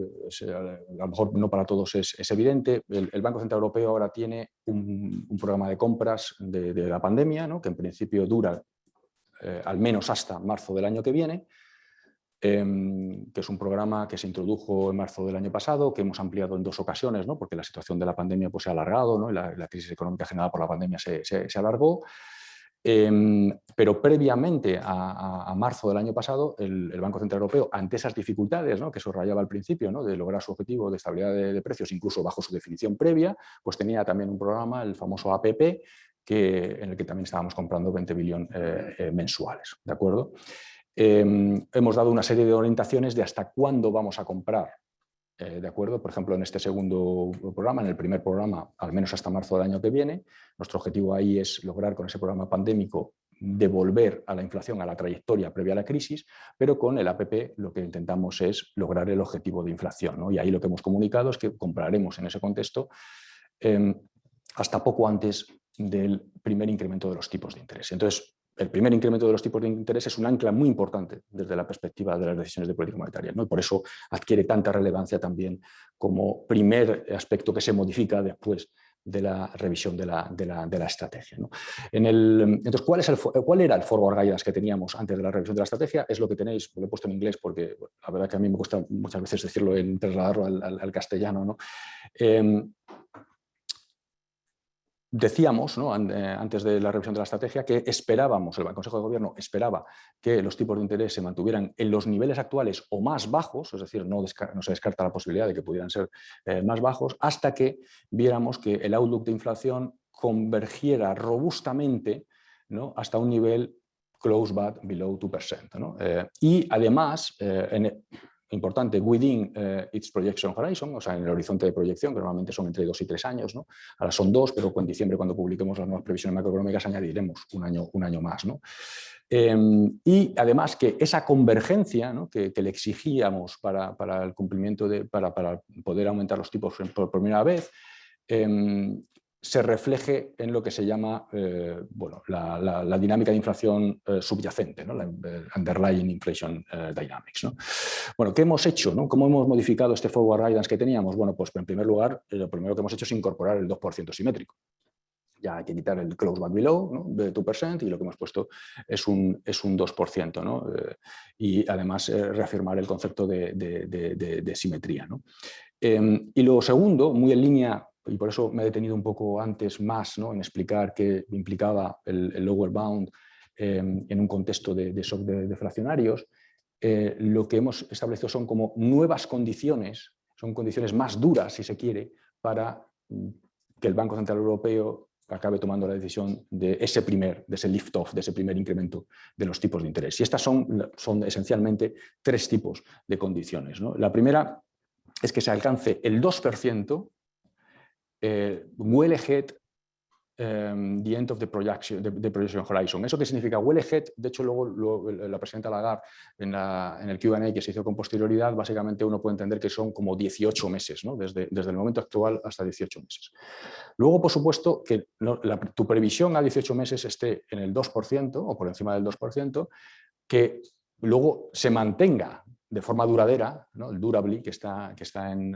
a lo mejor no para todos es evidente. El Banco Central Europeo ahora tiene un programa de compras de la pandemia, ¿no? Que en principio dura al menos hasta marzo del año que viene, que es un programa que se introdujo en marzo del año pasado, que hemos ampliado en 2 ocasiones, ¿no? Porque la situación de la pandemia pues, se ha alargado, ¿no? La crisis económica generada por la pandemia se alargó. Pero previamente a marzo del año pasado, el Banco Central Europeo, ante esas dificultades, ¿no? Que subrayaba al principio, ¿no? De lograr su objetivo de estabilidad de precios, incluso bajo su definición previa, pues tenía también un programa, el famoso APP, en el que también estábamos comprando 20 billones mensuales. ¿De acuerdo? Hemos dado una serie de orientaciones de hasta cuándo vamos a comprar. ¿De acuerdo? Por ejemplo, en este segundo programa, en el primer programa, al menos hasta marzo del año que viene, nuestro objetivo ahí es lograr con ese programa pandémico devolver a la inflación a la trayectoria previa a la crisis, pero con el APP lo que intentamos es lograr el objetivo de inflación, ¿no? Y ahí lo que hemos comunicado es que compraremos en ese contexto hasta poco antes del primer incremento de los tipos de interés. Entonces, el primer incremento de los tipos de interés es un ancla muy importante desde la perspectiva de las decisiones de política monetaria, ¿no? Y por eso adquiere tanta relevancia también como primer aspecto que se modifica después de la revisión de la estrategia, ¿no? Entonces, ¿cuál era el forward guidance que teníamos antes de la revisión de la estrategia? Es lo que tenéis, lo he puesto en inglés porque la verdad que a mí me cuesta muchas veces decirlo trasladarlo al castellano, ¿no? Decíamos, ¿no? Antes de la revisión de la estrategia, que esperábamos, el Consejo de Gobierno esperaba que los tipos de interés se mantuvieran en los niveles actuales o más bajos, es decir, no se descarta la posibilidad de que pudieran ser más bajos, hasta que viéramos que el outlook de inflación convergiera robustamente, ¿no? Hasta un nivel close but below 2%, ¿no? Y además, importante, within its projection horizon, o sea, en el horizonte de proyección, que normalmente son entre 2 y 3 años, ¿no? Ahora son 2, pero en diciembre, cuando publiquemos las nuevas previsiones macroeconómicas, añadiremos un año más, ¿no? Y además que esa convergencia, ¿no? que le exigíamos para el cumplimiento para poder aumentar los tipos por primera vez, se refleje en lo que se llama bueno, la dinámica de inflación subyacente, ¿no? La underlying inflation dynamics, ¿no? Bueno, ¿qué hemos hecho, ¿no? ¿Cómo hemos modificado este forward guidance que teníamos? Bueno, pues en primer lugar, lo primero que hemos hecho es incorporar el 2% simétrico. Ya hay que quitar el close but below, ¿no? De 2%, y lo que hemos puesto es un 2%, ¿no? Y además reafirmar el concepto de simetría, ¿no? Y lo segundo, muy en línea, y por eso me he detenido un poco antes más, ¿no? En explicar qué implicaba el lower bound en un contexto de shock deflacionarios, lo que hemos establecido son como nuevas condiciones, son condiciones más duras, si se quiere, para que el Banco Central Europeo acabe tomando la decisión de ese lift-off, de ese primer incremento de los tipos de interés. Y estas son esencialmente 3 tipos de condiciones, ¿no? La primera es que se alcance el 2% well ahead the end of the projection horizon. ¿Eso qué significa? Well ahead, de hecho luego la presidenta Lagarde en el Q&A que se hizo con posterioridad, básicamente uno puede entender que son como 18 meses, ¿no? Desde el momento actual hasta 18 meses. Luego, por supuesto, que tu previsión a 18 meses esté en el 2% o por encima del 2%, que luego se mantenga de forma duradera, ¿no? El durably que está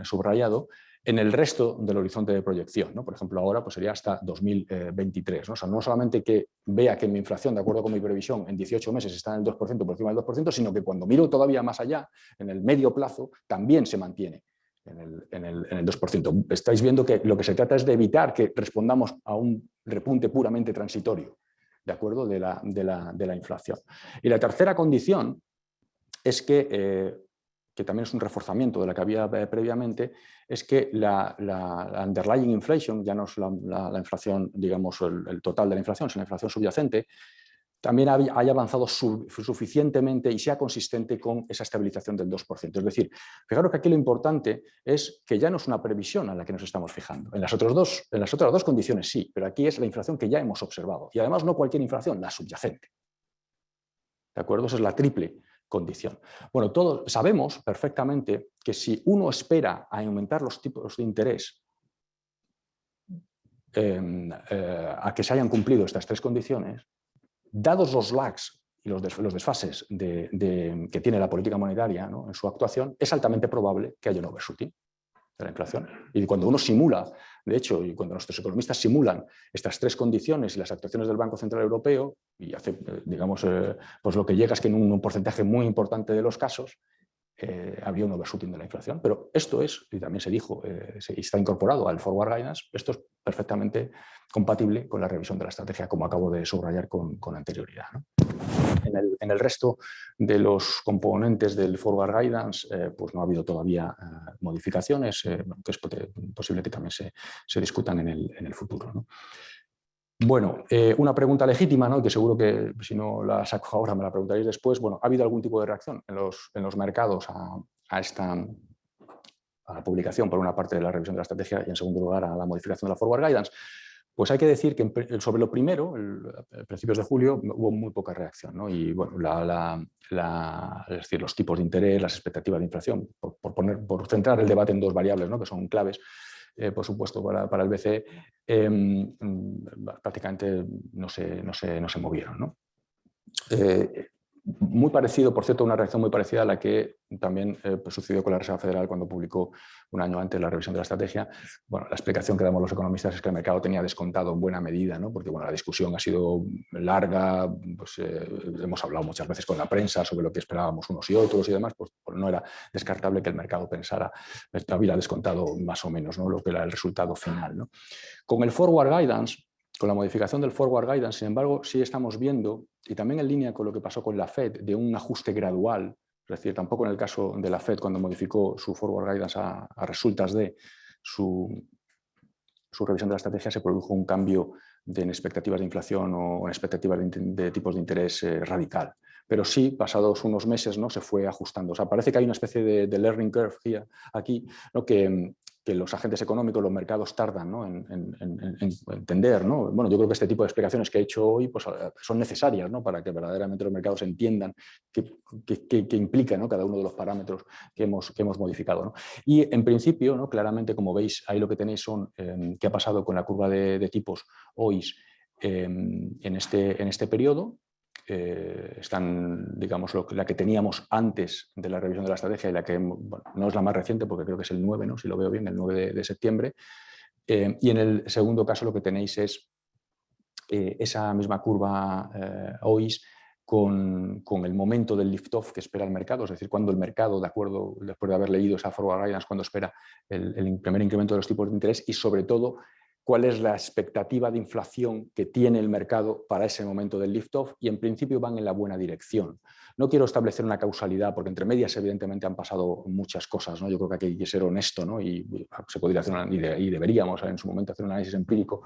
subrayado, en el resto del horizonte de proyección, ¿no? Por ejemplo, ahora pues sería hasta 2023, ¿no? O sea, no solamente que vea que mi inflación, de acuerdo con mi previsión, en 18 meses está en el 2%, por encima del 2%, sino que cuando miro todavía más allá, en el medio plazo, también se mantiene en el 2%. Estáis viendo que lo que se trata es de evitar que respondamos a un repunte puramente transitorio, ¿de acuerdo?, de la inflación. Y la tercera condición es que también es un reforzamiento de la que había previamente, es que la underlying inflation, ya no es la inflación, digamos, el total de la inflación, sino la inflación subyacente, también haya avanzado suficientemente y sea consistente con esa estabilización del 2%. Es decir, fijaros que aquí lo importante es que ya no es una previsión a la que nos estamos fijando. En las otras dos condiciones sí, pero aquí es la inflación que ya hemos observado. Y además no cualquier inflación, la subyacente. ¿De acuerdo? Esa es la triple condición. Bueno, todos sabemos perfectamente que si uno espera a aumentar los tipos de interés a que se hayan cumplido estas tres condiciones, dados los lags y los desfases que tiene la política monetaria, ¿no?, en su actuación, es altamente probable que haya un overshooting de la inflación. Y cuando uno simula, de hecho, y cuando nuestros economistas simulan estas tres condiciones y las actuaciones del Banco Central Europeo, y hace, digamos, pues lo que llega es que en un porcentaje muy importante de los casos había un overshooting de la inflación. Pero esto es, y también se dijo, está incorporado al Forward Guidance, esto es perfectamente compatible con la revisión de la estrategia, como acabo de subrayar con anterioridad, ¿no? En el resto de los componentes del Forward Guidance pues no ha habido todavía modificaciones, que es posible que también se discutan en el futuro, ¿no? Bueno, una pregunta legítima, ¿no?, que seguro que si no la saco ahora me la preguntaréis después. Bueno, ¿ha habido algún tipo de reacción en los mercados a la publicación, por una parte, de la revisión de la estrategia y, en segundo lugar, a la modificación de la Forward Guidance? Pues hay que decir que sobre lo primero, a principios de julio, hubo muy poca reacción, ¿no? Y bueno, es decir, los tipos de interés, las expectativas de inflación, por centrar el debate en dos variables, ¿no?, que son claves, por supuesto, para el BCE, prácticamente no se movieron, ¿no? Muy parecido, por cierto, una reacción muy parecida a la que también pues sucedió con la Reserva Federal cuando publicó un año antes la revisión de la estrategia. Bueno, la explicación que damos los economistas es que el mercado tenía descontado en buena medida, ¿no?, porque bueno, la discusión ha sido larga, pues, hemos hablado muchas veces con la prensa sobre lo que esperábamos unos y otros y demás, pues no era descartable que el mercado pensara, había descontado más o menos, ¿no?, lo que era el resultado final, ¿no? Con el Forward Guidance, con la modificación del Forward Guidance, sin embargo, sí estamos viendo, y también en línea con lo que pasó con la Fed, de un ajuste gradual, es decir, tampoco en el caso de la Fed, cuando modificó su Forward Guidance a resultas de su revisión de la estrategia, se produjo un cambio en expectativas de inflación o en expectativas de tipos de interés radical. Pero sí, pasados unos meses, ¿no?, se fue ajustando. O sea, parece que hay una especie de learning curve aquí, ¿no?, que los agentes económicos, los mercados tardan, ¿no?, en entender, ¿no? Bueno, yo creo que este tipo de explicaciones que he hecho hoy pues, son necesarias, ¿no?, para que verdaderamente los mercados entiendan qué implica, ¿no?, cada uno de los parámetros que hemos modificado, ¿no? Y en principio, ¿no?, claramente, como veis, ahí lo que tenéis son qué ha pasado con la curva de tipos OIS en este periodo. Están, digamos, la que teníamos antes de la revisión de la estrategia y la que, bueno, no es la más reciente porque creo que es el 9, ¿no?, si lo veo bien, el 9 de septiembre. Y en el segundo caso lo que tenéis es esa misma curva OIS con el momento del lift-off que espera el mercado, es decir, cuando el mercado, de acuerdo, después de haber leído esa Forward Guidance, cuando espera el primer incremento de los tipos de interés y, sobre todo, cuál es la expectativa de inflación que tiene el mercado para ese momento del lift-off, y en principio van en la buena dirección. No quiero establecer una causalidad porque entre medias evidentemente han pasado muchas cosas, ¿no? Yo creo que hay que ser honesto, ¿no? Y se podría hacer y deberíamos en su momento hacer un análisis empírico,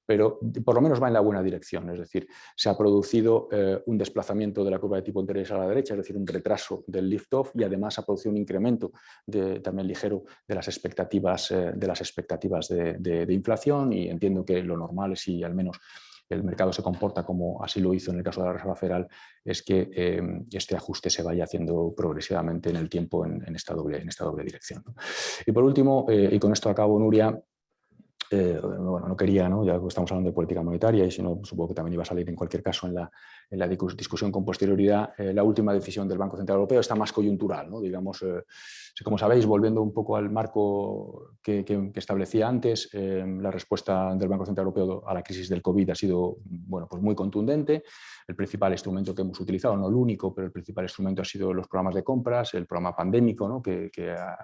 pero por lo menos va en la buena dirección. Es decir, se ha producido un desplazamiento de la curva de tipo de interés a la derecha, es decir, un retraso del lift-off, y además ha producido un incremento también ligero de las expectativas de inflación, y entiendo que lo normal, si al menos el mercado se comporta como así lo hizo en el caso de la Reserva Federal, es que este ajuste se vaya haciendo progresivamente en el tiempo en esta doble dirección, ¿no? Y por último, y con esto acabo, Nuria, bueno, no quería, ¿no?, ya estamos hablando de política monetaria y si no, supongo que también iba a salir en cualquier caso en la discusión con posterioridad, la última decisión del Banco Central Europeo está más coyuntural, ¿no? Digamos, como sabéis, volviendo un poco al marco que establecía antes, la respuesta del Banco Central Europeo a la crisis del COVID ha sido, bueno, pues muy contundente. El principal instrumento que hemos utilizado, no el único, pero el principal instrumento ha sido los programas de compras, el programa pandémico, ¿no? que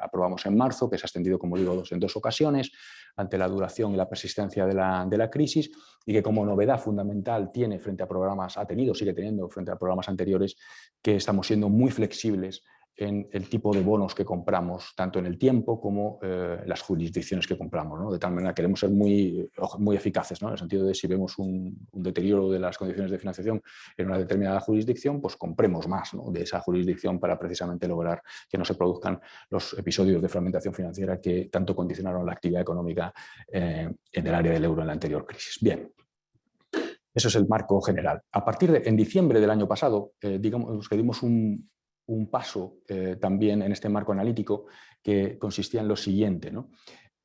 aprobamos en marzo, que se ha extendido, como digo, en 2 ocasiones, ante la duración y la persistencia de la crisis, y que como novedad fundamental tiene frente a programas, ha tenido, sigue teniendo frente a programas anteriores, que estamos siendo muy flexibles en el tipo de bonos que compramos, tanto en el tiempo como las jurisdicciones que compramos, ¿no? De tal manera queremos ser muy eficaces, ¿no? En el sentido de si vemos un deterioro de las condiciones de financiación en una determinada jurisdicción, pues compremos más, ¿no? De esa jurisdicción para precisamente lograr que no se produzcan los episodios de fragmentación financiera que tanto condicionaron la actividad económica en el área del euro en la anterior crisis. Bien. Eso es el marco general. A partir de en diciembre del año pasado, digamos que dimos un paso también en este marco analítico que consistía en lo siguiente, ¿no?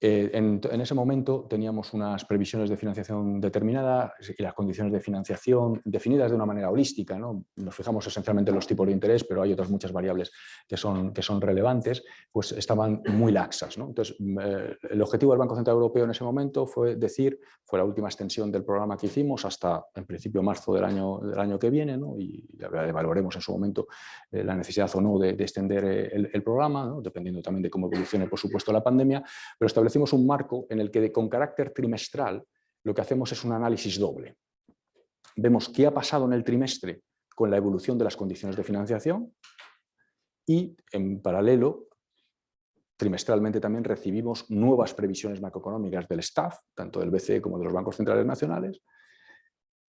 En ese momento teníamos unas previsiones de financiación determinadas y las condiciones de financiación definidas de una manera holística, ¿no? Nos fijamos esencialmente en los tipos de interés, pero hay otras muchas variables que son relevantes, pues estaban muy laxas, ¿no? Entonces, el objetivo del Banco Central Europeo en ese momento fue la última extensión del programa que hicimos hasta, en principio, marzo del año que viene, ¿no? Y evaluaremos en su momento la necesidad o no de extender el programa, ¿no? Dependiendo también de cómo evolucione, por supuesto, la pandemia, pero establecimos un marco en el que con carácter trimestral lo que hacemos es un análisis doble. Vemos qué ha pasado en el trimestre con la evolución de las condiciones de financiación y, en paralelo, trimestralmente también recibimos nuevas previsiones macroeconómicas del staff, tanto del BCE como de los bancos centrales nacionales,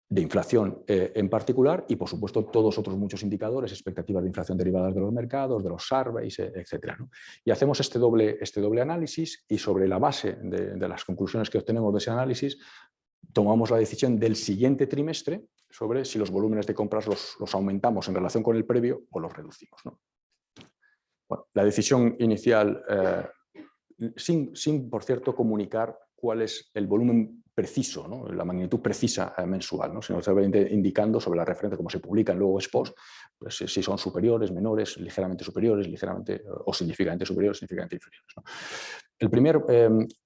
de inflación en particular y, por supuesto, todos otros muchos indicadores, expectativas de inflación derivadas de los mercados, de los surveys, etc., ¿no? Y hacemos este doble análisis y sobre la base de las conclusiones que obtenemos de ese análisis tomamos la decisión del siguiente trimestre sobre si los volúmenes de compras los aumentamos en relación con el previo o los reducimos, ¿no? Bueno, la decisión inicial, sin, por cierto, comunicar cuál es el volumen preciso, ¿no? La magnitud precisa mensual, ¿no? Sino simplemente indicando sobre la referencia, como se publican luego ex post, pues si son superiores, menores, ligeramente superiores, ligeramente o significativamente superiores, significativamente inferiores, ¿no? El primer,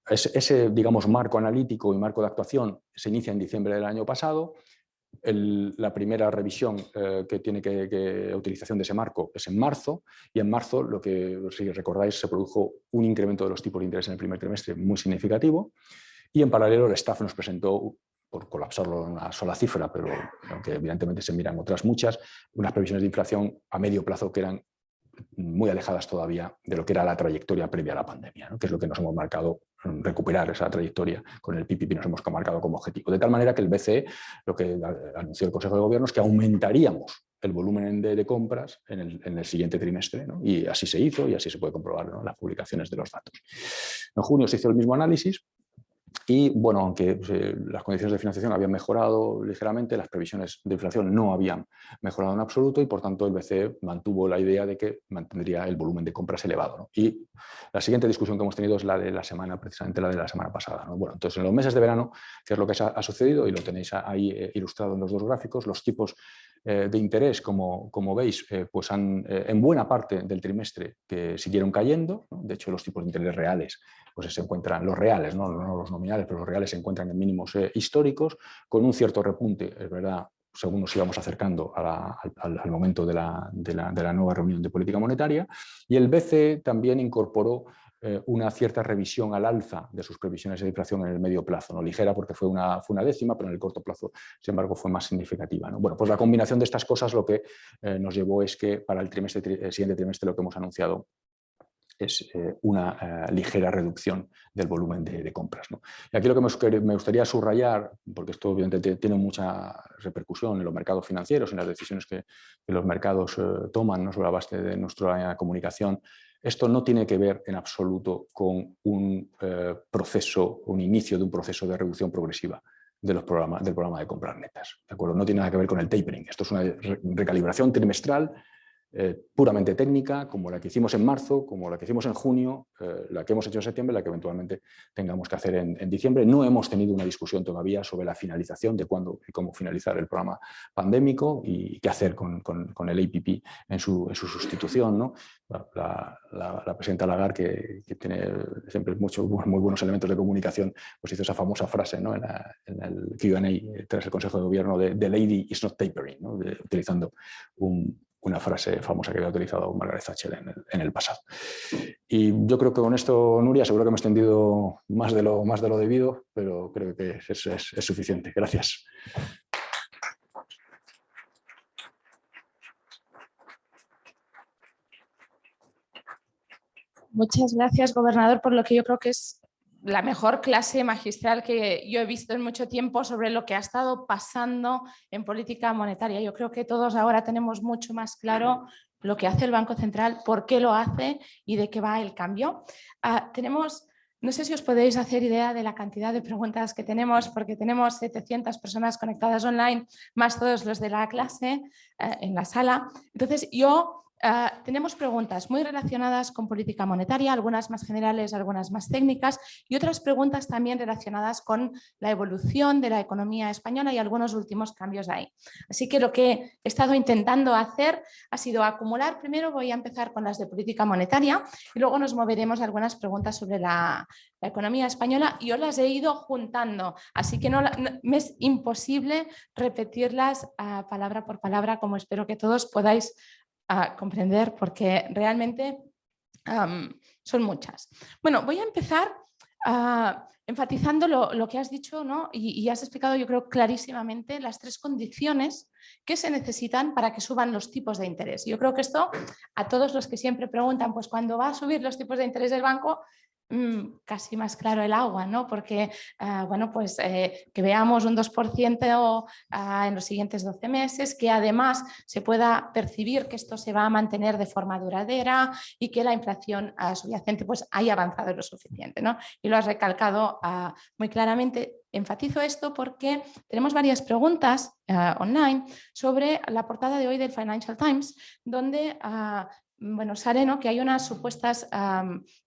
ese, digamos, marco analítico y marco de actuación se inicia en diciembre del año pasado. La primera revisión que tiene utilización de ese marco es en marzo, y en marzo, lo que, si recordáis, se produjo un incremento de los tipos de interés en el primer trimestre muy significativo, y en paralelo el staff nos presentó, por colapsarlo en una sola cifra, pero aunque evidentemente se miran otras muchas, unas previsiones de inflación a medio plazo que eran muy alejadas todavía de lo que era la trayectoria previa a la pandemia, ¿no? Que es lo que nos hemos marcado, recuperar esa trayectoria con el PPP nos hemos marcado como objetivo. De tal manera que el BCE, lo que anunció el Consejo de Gobierno es que aumentaríamos el volumen de compras en el siguiente trimestre, ¿no? Y así se hizo y así se puede comprobar, ¿no? Las publicaciones de los datos. En junio se hizo el mismo análisis. Y bueno, aunque las condiciones de financiación habían mejorado ligeramente, las previsiones de inflación no habían mejorado en absoluto y por tanto el BCE mantuvo la idea de que mantendría el volumen de compras elevado, ¿no? Y la siguiente discusión que hemos tenido es la de la semana, precisamente la de la semana pasada, ¿no? Bueno, entonces en los meses de verano, ¿qué es lo que ha sucedido? Y lo tenéis ahí ilustrado en los dos gráficos, los tipos de interés, como veis, pues en buena parte del trimestre que siguieron cayendo, ¿no? De hecho, los tipos de interés reales pues se encuentran, los reales, no los nominales, pero los reales se encuentran en mínimos históricos, con un cierto repunte, es verdad, según nos íbamos acercando al momento de la nueva reunión de política monetaria, y el BCE también incorporó una cierta revisión al alza de sus previsiones de inflación en el medio plazo, no ligera porque fue una décima, pero en el corto plazo, sin embargo, fue más significativa, ¿no? Bueno, pues la combinación de estas cosas lo que nos llevó es que para el siguiente trimestre lo que hemos anunciado es una ligera reducción del volumen de compras, ¿no? Y aquí lo que me gustaría subrayar, porque esto obviamente tiene mucha repercusión en los mercados financieros, en las decisiones que los mercados toman, ¿no? Sobre la base de nuestra comunicación, esto no tiene que ver en absoluto con un inicio de un proceso de reducción progresiva del programa de compras netas, ¿de acuerdo? No tiene nada que ver con el tapering. Esto es una recalibración trimestral puramente técnica, como la que hicimos en marzo, como la que hicimos en junio, la que hemos hecho en septiembre, la que eventualmente tengamos que hacer en diciembre. No hemos tenido una discusión todavía sobre la finalización de cuándo y cómo finalizar el programa pandémico y qué hacer con el APP en su sustitución, ¿no? La presidenta Lagarde, que tiene siempre muy buenos elementos de comunicación, pues hizo esa famosa frase, ¿no? en el Q&A tras el Consejo de Gobierno de "The lady is not tapering", ¿no? Utilizando una frase famosa que había utilizado Margaret Thatcher en el pasado. Y yo creo que con esto, Nuria, seguro que me he extendido más de lo debido, pero creo que es suficiente. Gracias. Muchas gracias, gobernador, por lo que yo creo que es la mejor clase magistral que yo he visto en mucho tiempo sobre lo que ha estado pasando en política monetaria. Yo creo que todos ahora tenemos mucho más claro lo que hace el Banco Central, por qué lo hace y de qué va el cambio. No sé si os podéis hacer idea de la cantidad de preguntas que tenemos, porque tenemos 700 personas conectadas online, más todos los de la clase en la sala. Entonces, tenemos preguntas muy relacionadas con política monetaria, algunas más generales, algunas más técnicas, y otras preguntas también relacionadas con la evolución de la economía española y algunos últimos cambios ahí. Así que lo que he estado intentando hacer ha sido acumular. Primero voy a empezar con las de política monetaria y luego nos moveremos a algunas preguntas sobre la economía española. Yo las he ido juntando, así que me es imposible repetirlas palabra por palabra, como espero que todos podáis comprender, porque realmente son muchas. Bueno, voy a empezar enfatizando lo que has dicho, ¿no? Y has explicado, yo creo, clarísimamente las tres condiciones que se necesitan para que suban los tipos de interés. Yo creo que esto, a todos los que siempre preguntan, pues cuando va a subir los tipos de interés del banco, casi más claro el agua, ¿no? Porque, bueno, pues que veamos un 2% en los siguientes 12 meses, que además se pueda percibir que esto se va a mantener de forma duradera y que la inflación subyacente pues haya avanzado lo suficiente, ¿no? Y lo has recalcado muy claramente. Enfatizo esto porque tenemos varias preguntas online sobre la portada de hoy del Financial Times, donde bueno, sale, ¿no?, que hay unas supuestas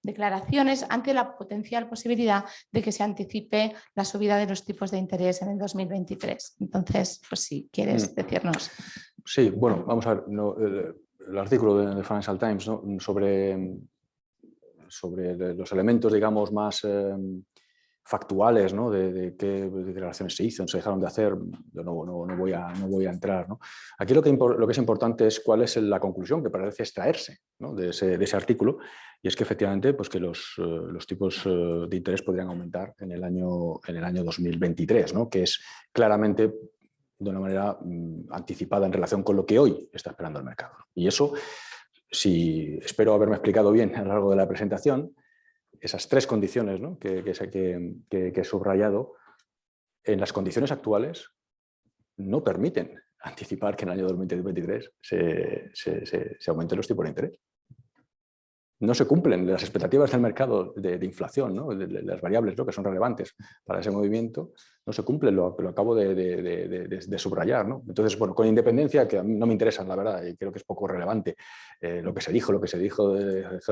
declaraciones ante la potencial posibilidad de que se anticipe la subida de los tipos de interés en el 2023. Entonces, pues si quieres decirnos. Sí, bueno, vamos a ver. El artículo de Financial Times, ¿no?, sobre los elementos, digamos, más factuales, ¿no?, de qué declaraciones se hizo, se dejaron de hacer, yo no voy a entrar, ¿no? Aquí lo que es importante es cuál es la conclusión que parece extraerse, ¿no?, de ese artículo, y es que efectivamente pues que los tipos de interés podrían aumentar en el año 2023, ¿no?, que es claramente de una manera anticipada en relación con lo que hoy está esperando el mercado. Y eso, espero haberme explicado bien a lo largo de la presentación, esas tres condiciones, ¿no?, que he subrayado, en las condiciones actuales no permiten anticipar que en el año 2023 se aumenten los tipos de interés. No se cumplen las expectativas del mercado de inflación, ¿no?, de las variables, ¿no?, que son relevantes para ese movimiento, no se cumplen, lo acabo de subrayar, ¿no? Entonces, bueno, con independencia, que a mí no me interesan, la verdad, y creo que es poco relevante lo que se dijo, dejó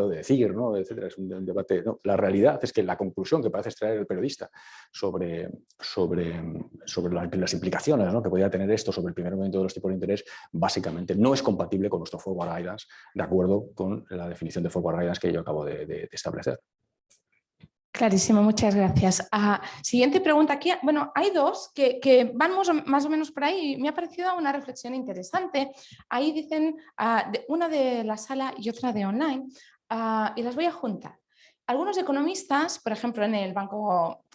de decir, ¿no?, etcétera, es un debate, ¿no? La realidad es que la conclusión que parece extraer el periodista sobre las implicaciones, ¿no?, que podría tener esto sobre el primer momento de los tipos de interés, básicamente no es compatible con nuestro forward guidance, de acuerdo con la definición de forward guidance que yo acabo de establecer. Clarísimo, muchas gracias. Siguiente pregunta aquí. Bueno, hay dos que van más o menos por ahí y me ha parecido una reflexión interesante. Ahí dicen una de la sala y otra de online y las voy a juntar. Algunos economistas, por ejemplo en el banco,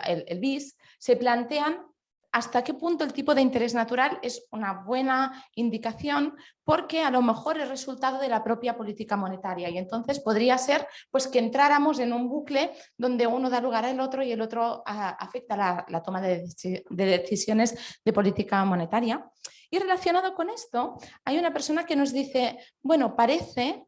el BIS, se plantean hasta qué punto el tipo de interés natural es una buena indicación porque a lo mejor es resultado de la propia política monetaria y entonces podría ser pues, que entráramos en un bucle donde uno da lugar al otro y el otro afecta la toma de decisiones de política monetaria. Y relacionado con esto, hay una persona que nos dice, bueno, parece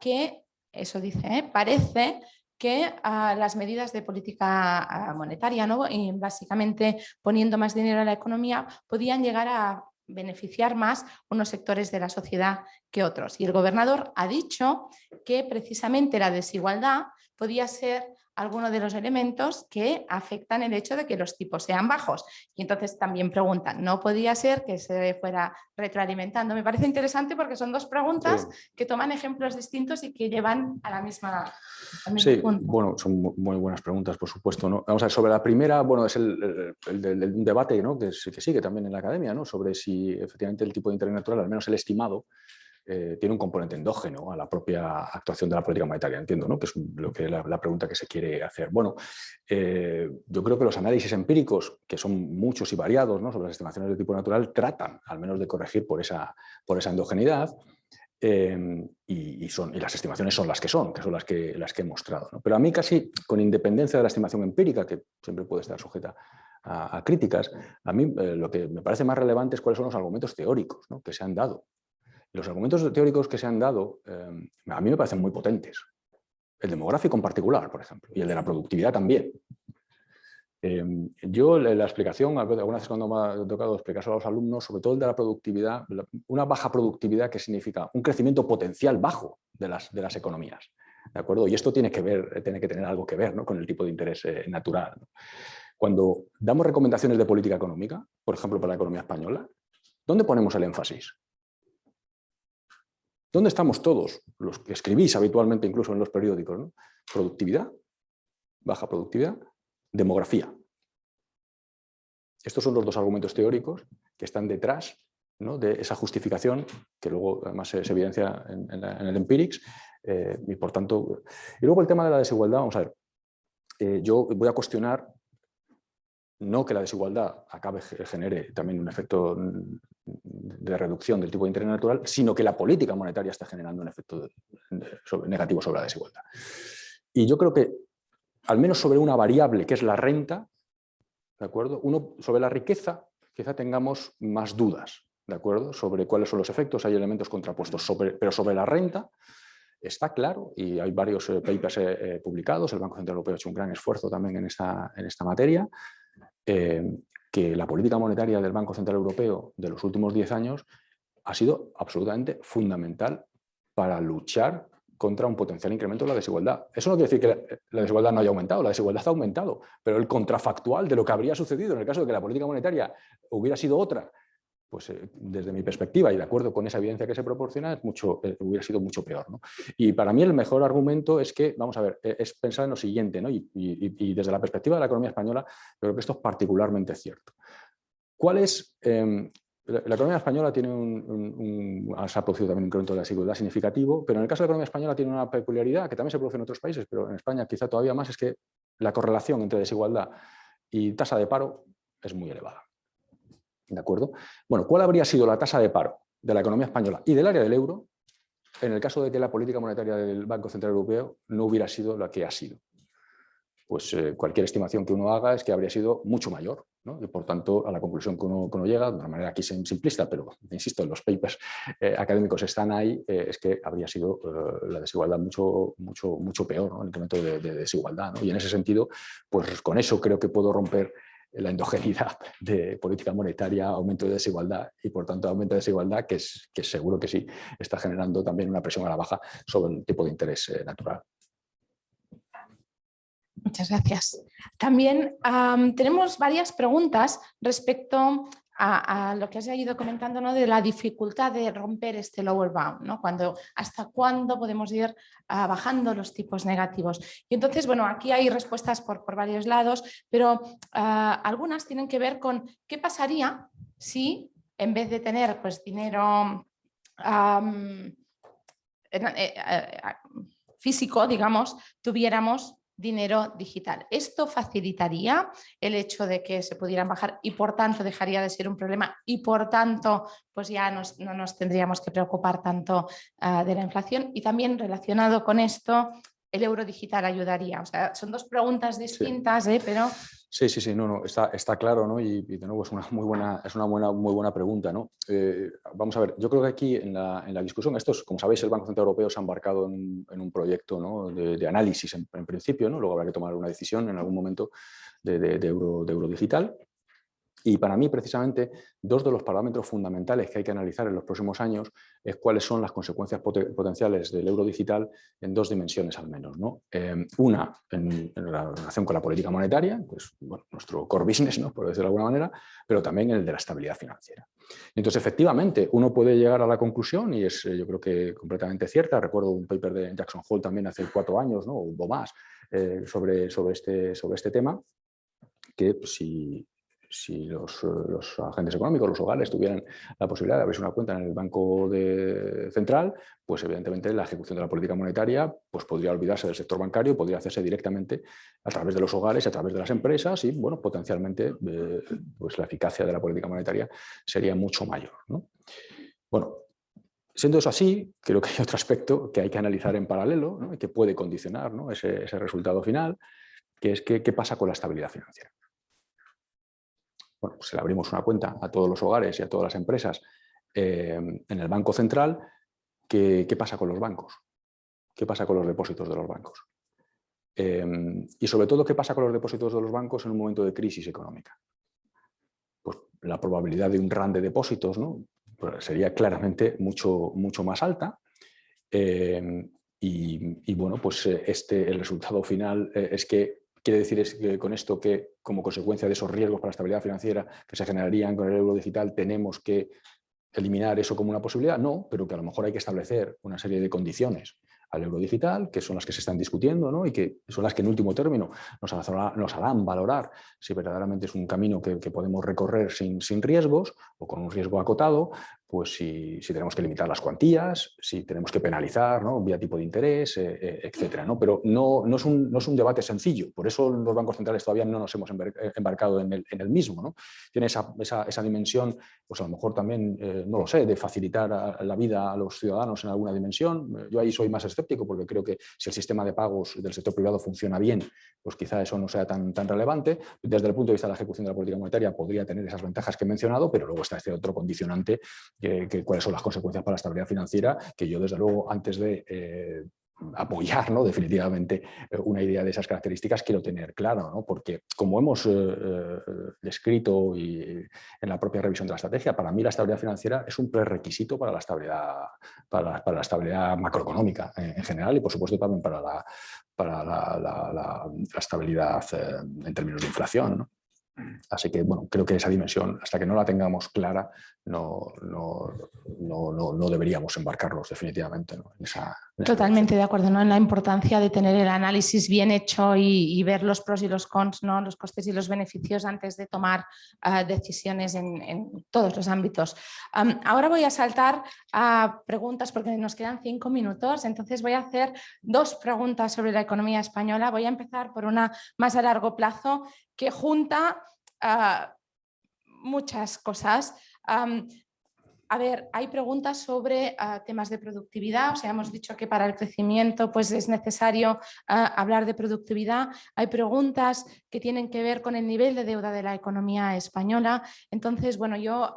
que, eso dice, parece que las medidas de política monetaria, ¿no?, y básicamente poniendo más dinero en la economía, podían llegar a beneficiar más unos sectores de la sociedad que otros. Y el gobernador ha dicho que precisamente la desigualdad podía ser alguno de los elementos que afectan el hecho de que los tipos sean bajos. Y entonces también preguntan, ¿no podía ser que se fuera retroalimentando? Me parece interesante porque son dos preguntas que toman ejemplos distintos y que llevan a la misma, al mismo punto. Bueno, son muy buenas preguntas, por supuesto, ¿no? Vamos a ver, sobre la primera, bueno, es un debate, ¿no? que sigue también en la academia, ¿no? Sobre si efectivamente el tipo de interés natural, al menos el estimado, tiene un componente endógeno a la propia actuación de la política monetaria, entiendo, ¿no? Que es la pregunta que se quiere hacer. Bueno, yo creo que los análisis empíricos, que son muchos y variados, ¿no? Sobre las estimaciones de tipo natural, tratan al menos de corregir por esa endogeneidad. Y las estimaciones son las que son las que he mostrado, ¿no? Pero a mí casi, con independencia de la estimación empírica, que siempre puede estar sujeta a críticas, a mí lo que me parece más relevante es cuáles son los argumentos teóricos, ¿no? Que se han dado. Los argumentos teóricos que se han dado a mí me parecen muy potentes. El demográfico en particular, por ejemplo, y el de la productividad también. Yo la explicación, algunas veces cuando me ha tocado explicar a los alumnos, sobre todo el de la productividad, una baja productividad que significa un crecimiento potencial bajo de las economías. ¿De acuerdo? Y esto tiene que tener algo que ver, ¿no? Con el tipo de interés natural, ¿no? Cuando damos recomendaciones de política económica, por ejemplo para la economía española, ¿dónde ponemos el énfasis? ¿Dónde estamos todos los que escribís habitualmente incluso en los periódicos, ¿no? Productividad, baja productividad, demografía. Estos son los dos argumentos teóricos que están detrás, ¿no? De esa justificación que luego además se evidencia en el empirics y por tanto... Y luego el tema de la desigualdad, vamos a ver, yo voy a cuestionar no que la desigualdad genere también un efecto de reducción del tipo de interés natural, sino que la política monetaria está generando un efecto negativo sobre la desigualdad. Y yo creo que, al menos sobre una variable que es la renta, ¿de acuerdo? Sobre la riqueza quizá tengamos más dudas, ¿de acuerdo? Sobre cuáles son los efectos, hay elementos contrapuestos, pero sobre la renta está claro, y hay varios papers publicados, el Banco Central Europeo ha hecho un gran esfuerzo también en esta materia, que la política monetaria del Banco Central Europeo de los últimos 10 años ha sido absolutamente fundamental para luchar contra un potencial incremento de la desigualdad. Eso no quiere decir que la desigualdad no haya aumentado, la desigualdad ha aumentado, pero el contrafactual de lo que habría sucedido en el caso de que la política monetaria hubiera sido otra, pues desde mi perspectiva y de acuerdo con esa evidencia que se proporciona, hubiera sido mucho peor, ¿no? Y para mí el mejor argumento es que, vamos a ver, es pensar en lo siguiente, ¿no? Y desde la perspectiva de la economía española, yo creo que esto es particularmente cierto. ¿Cuál es...? La economía española se ha producido también un incremento de la desigualdad significativo, pero en el caso de la economía española tiene una peculiaridad que también se produce en otros países, pero en España quizá todavía más, es que la correlación entre desigualdad y tasa de paro es muy elevada. ¿De acuerdo? Bueno, ¿cuál habría sido la tasa de paro de la economía española y del área del euro en el caso de que la política monetaria del Banco Central Europeo no hubiera sido la que ha sido? Pues cualquier estimación que uno haga es que habría sido mucho mayor, ¿no? Y por tanto, a la conclusión que uno llega, de una manera aquí simplista, pero insisto, los papers académicos están ahí, es que habría sido la desigualdad mucho peor, ¿no? El incremento de desigualdad, ¿no? Y en ese sentido, pues con eso creo que puedo romper la endogeneidad de política monetaria, aumento de desigualdad y por tanto aumento de desigualdad que seguro que sí está generando también una presión a la baja sobre el tipo de interés natural. Muchas gracias. También tenemos varias preguntas respecto a lo que has ido comentando, ¿no? De la dificultad de romper este lower bound, ¿no? ¿Hasta cuándo podemos ir bajando los tipos negativos? Y entonces, bueno, aquí hay respuestas por varios lados, pero algunas tienen que ver con qué pasaría si en vez de tener pues, dinero físico, digamos, tuviéramos dinero digital. Esto facilitaría el hecho de que se pudieran bajar y por tanto dejaría de ser un problema y por tanto pues ya no nos tendríamos que preocupar tanto de la inflación. Y también relacionado con esto, el euro digital ayudaría. O sea, son dos preguntas distintas, sí. Pero... Sí, está claro, ¿no? Y de nuevo es una muy buena pregunta, ¿no? Vamos a ver, yo creo que aquí en la discusión, como sabéis, el Banco Central Europeo se ha embarcado en un proyecto, ¿no? de análisis en principio, ¿no? Luego habrá que tomar una decisión en algún momento de euro digital. Y para mí, precisamente, dos de los parámetros fundamentales que hay que analizar en los próximos años es cuáles son las consecuencias potenciales del euro digital en dos dimensiones al menos, ¿no? Una, en la relación con la política monetaria, pues, bueno, nuestro core business, ¿no?, por decirlo de alguna manera, pero también el de la estabilidad financiera. Entonces, efectivamente, uno puede llegar a la conclusión, y es yo creo que completamente cierta, recuerdo un paper de Jackson Hole también hace 4 años, ¿no?, o más, sobre este tema, que pues, si los agentes económicos, los hogares, tuvieran la posibilidad de abrirse una cuenta en el Banco Central, pues evidentemente la ejecución de la política monetaria pues, podría olvidarse del sector bancario, podría hacerse directamente a través de los hogares, a través de las empresas y, bueno, potencialmente pues la eficacia de la política monetaria sería mucho mayor, ¿no? Bueno, siendo eso así, creo que hay otro aspecto que hay que analizar en paralelo, ¿no?, y que puede condicionar, ¿no?, ese resultado final, que es qué pasa con la estabilidad financiera. Bueno, pues si le abrimos una cuenta a todos los hogares y a todas las empresas en el Banco Central, ¿qué pasa con los bancos? ¿Qué pasa con los depósitos de los bancos? Y sobre todo, ¿qué pasa con los depósitos de los bancos en un momento de crisis económica? Pues la probabilidad de un run de depósitos, ¿no?, pues sería claramente mucho más alta. Y bueno, pues el resultado final es que quiere decir con esto que, como consecuencia de esos riesgos para la estabilidad financiera que se generarían con el euro digital, tenemos que eliminar eso como una posibilidad. No, pero que a lo mejor hay que establecer una serie de condiciones al euro digital, que son las que se están discutiendo, ¿no?, y que son las que en último término nos harán valorar si verdaderamente es un camino que podemos recorrer sin riesgos o con un riesgo acotado, pues si tenemos que limitar las cuantías, si tenemos que penalizar, ¿no?, vía tipo de interés, etcétera, ¿no? Pero no es un debate sencillo, por eso los bancos centrales todavía no nos hemos embarcado en el mismo, ¿no? Tiene esa dimensión, pues a lo mejor también, no lo sé, de facilitar la vida a los ciudadanos en alguna dimensión. Yo ahí soy más escéptico porque creo que si el sistema de pagos del sector privado funciona bien, pues quizá eso no sea tan relevante. Desde el punto de vista de la ejecución de la política monetaria podría tener esas ventajas que he mencionado, pero luego está este otro condicionante, cuáles son las consecuencias para la estabilidad financiera, que yo desde luego antes de apoyar, ¿no?, definitivamente una idea de esas características quiero tener claro, ¿no?, porque como hemos descrito y en la propia revisión de la estrategia, para mí la estabilidad financiera es un prerequisito para la estabilidad macroeconómica en general y por supuesto también para la estabilidad en términos de inflación, ¿no? Así que, bueno, creo que esa dimensión, hasta que no la tengamos clara, no deberíamos embarcarnos definitivamente, ¿no?, en esa Totalmente de acuerdo, ¿no?, en la importancia de tener el análisis bien hecho y ver los pros y los cons, ¿no?, los costes y los beneficios antes de tomar decisiones en todos los ámbitos. Ahora voy a saltar a preguntas porque nos quedan 5 minutos, entonces voy a hacer 2 preguntas sobre la economía española. Voy a empezar por una más a largo plazo que junta muchas cosas. A ver, hay preguntas sobre temas de productividad, o sea, hemos dicho que para el crecimiento pues, es necesario hablar de productividad. Hay preguntas que tienen que ver con el nivel de deuda de la economía española. Entonces, bueno, yo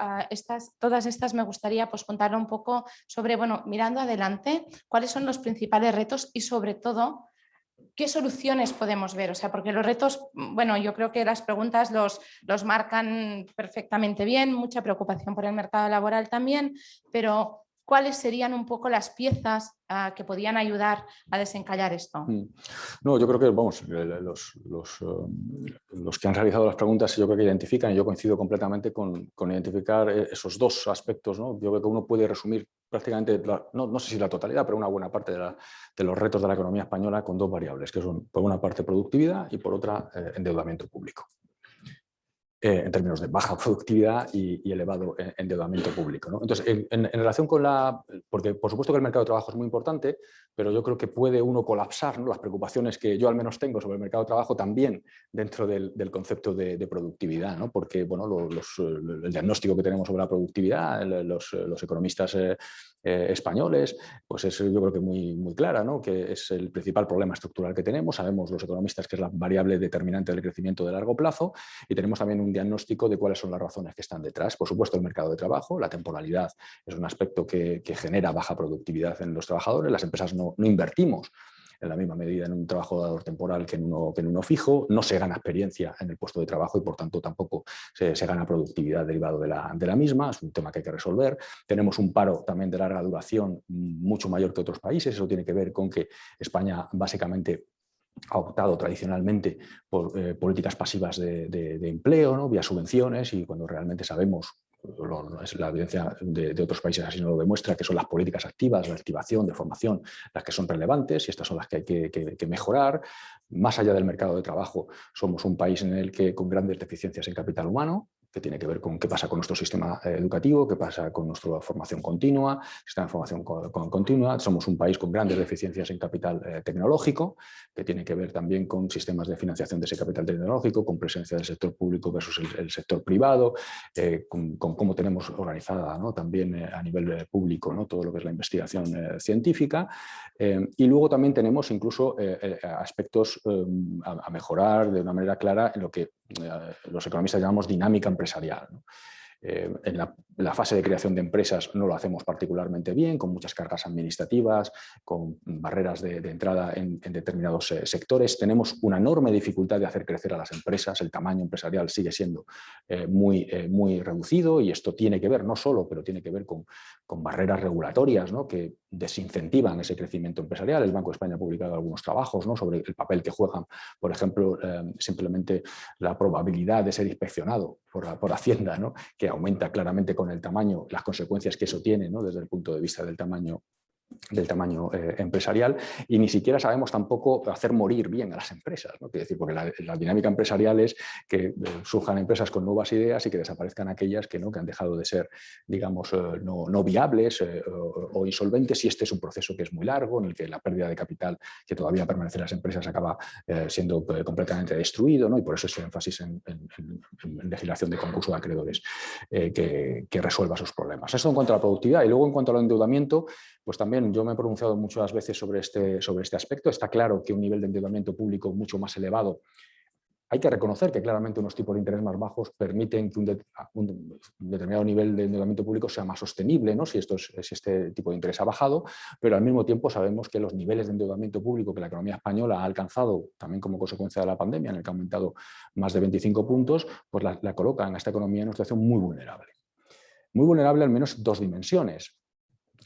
todas estas me gustaría pues, contar un poco sobre, bueno, mirando adelante, cuáles son los principales retos y sobre todo, ¿qué soluciones podemos ver? O sea, porque los retos, bueno, yo creo que las preguntas los marcan perfectamente bien, mucha preocupación por el mercado laboral también, pero ¿cuáles serían un poco las piezas que podían ayudar a desencallar esto? No, yo creo que, vamos, los que han realizado las preguntas yo creo que identifican, y yo coincido completamente con identificar esos dos aspectos, ¿no? Yo creo que uno puede resumir prácticamente, no sé si la totalidad, pero una buena parte de los retos de la economía española con 2 variables, que son por una parte productividad y por otra endeudamiento público. En términos de baja productividad y elevado endeudamiento público, ¿no? Entonces, en relación con porque por supuesto que el mercado de trabajo es muy importante, pero yo creo que puede uno colapsar, ¿no?, las preocupaciones que yo al menos tengo sobre el mercado de trabajo también dentro del concepto de productividad, ¿no? Porque bueno, el diagnóstico que tenemos sobre la productividad, los economistas españoles, pues es yo creo que muy clara, ¿no?, que es el principal problema estructural que tenemos. Sabemos los economistas que es la variable determinante del crecimiento de largo plazo y tenemos también un diagnóstico de cuáles son las razones que están detrás. Por supuesto, el mercado de trabajo, la temporalidad es un aspecto que genera baja productividad en los trabajadores. Las empresas no invertimos en la misma medida en un trabajador temporal que en uno fijo, no se gana experiencia en el puesto de trabajo y por tanto tampoco se gana productividad derivado de la misma, es un tema que hay que resolver. Tenemos un paro también de larga duración mucho mayor que otros países, eso tiene que ver con que España básicamente ha optado tradicionalmente por políticas pasivas de empleo, ¿no? Vía subvenciones, y cuando realmente sabemos, la evidencia de otros países así nos lo demuestra, que son las políticas activas, la activación de formación, las que son relevantes, y estas son las que hay que mejorar. Más allá del mercado de trabajo, somos un país en el que con grandes deficiencias en capital humano, que tiene que ver con qué pasa con nuestro sistema educativo, qué pasa con nuestra formación continua, sistema de formación continua. Somos un país con grandes deficiencias en capital tecnológico, que tiene que ver también con sistemas de financiación de ese capital tecnológico, con presencia del sector público versus el sector privado, con cómo tenemos organizada, ¿no? También a nivel público, ¿no? Todo lo que es la investigación científica. Y luego también tenemos incluso aspectos a mejorar de una manera clara en lo que los economistas llamamos dinámica empresarial, ¿no? En la fase de creación de empresas no lo hacemos particularmente bien, con muchas cargas administrativas, con barreras de entrada en determinados sectores. Tenemos una enorme dificultad de hacer crecer a las empresas, el tamaño empresarial sigue siendo muy reducido, y esto tiene que ver, no solo, pero tiene que ver con barreras regulatorias, ¿no? Que desincentivan ese crecimiento empresarial. El Banco de España ha publicado algunos trabajos, ¿no? Sobre el papel que juegan, por ejemplo, simplemente la probabilidad de ser inspeccionado por Hacienda, ¿no? Que aumenta claramente con el tamaño, las consecuencias que eso tiene, ¿no? Desde el punto de vista del tamaño empresarial, y ni siquiera sabemos tampoco hacer morir bien a las empresas, ¿no? Quiero decir, porque la dinámica empresarial es que surjan empresas con nuevas ideas y que desaparezcan aquellas que han dejado de ser, digamos, no viables o insolventes, y este es un proceso que es muy largo, en el que la pérdida de capital que todavía permanece en las empresas acaba siendo completamente destruido, ¿no? Y por eso ese énfasis en legislación de concurso de acreedores que resuelva esos problemas. Eso en cuanto a la productividad. Y luego, en cuanto al endeudamiento, pues también yo me he pronunciado muchas veces sobre este aspecto. Está claro que un nivel de endeudamiento público mucho más elevado, hay que reconocer que claramente unos tipos de interés más bajos permiten que un determinado nivel de endeudamiento público sea más sostenible, ¿no? Si este tipo de interés ha bajado, pero al mismo tiempo sabemos que los niveles de endeudamiento público que la economía española ha alcanzado, también como consecuencia de la pandemia, en el que ha aumentado más de 25 puntos, pues la colocan a esta economía en una situación muy vulnerable. Muy vulnerable al menos dos dimensiones.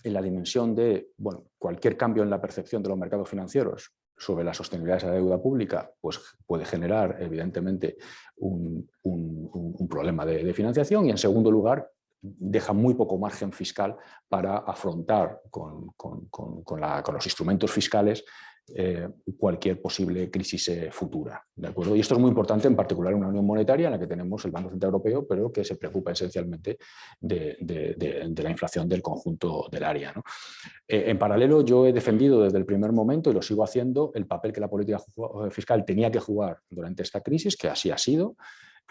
En la dimensión de cualquier cambio en la percepción de los mercados financieros sobre la sostenibilidad de esa deuda pública, pues puede generar evidentemente un problema de financiación, y en segundo lugar deja muy poco margen fiscal para afrontar con los instrumentos fiscales cualquier posible crisis futura, ¿de acuerdo? Y esto es muy importante, en particular en una unión monetaria en la que tenemos el Banco Central Europeo, pero que se preocupa esencialmente de la inflación del conjunto del área, ¿no? En paralelo, yo he defendido desde el primer momento, y lo sigo haciendo, el papel que la política fiscal tenía que jugar durante esta crisis, que así ha sido,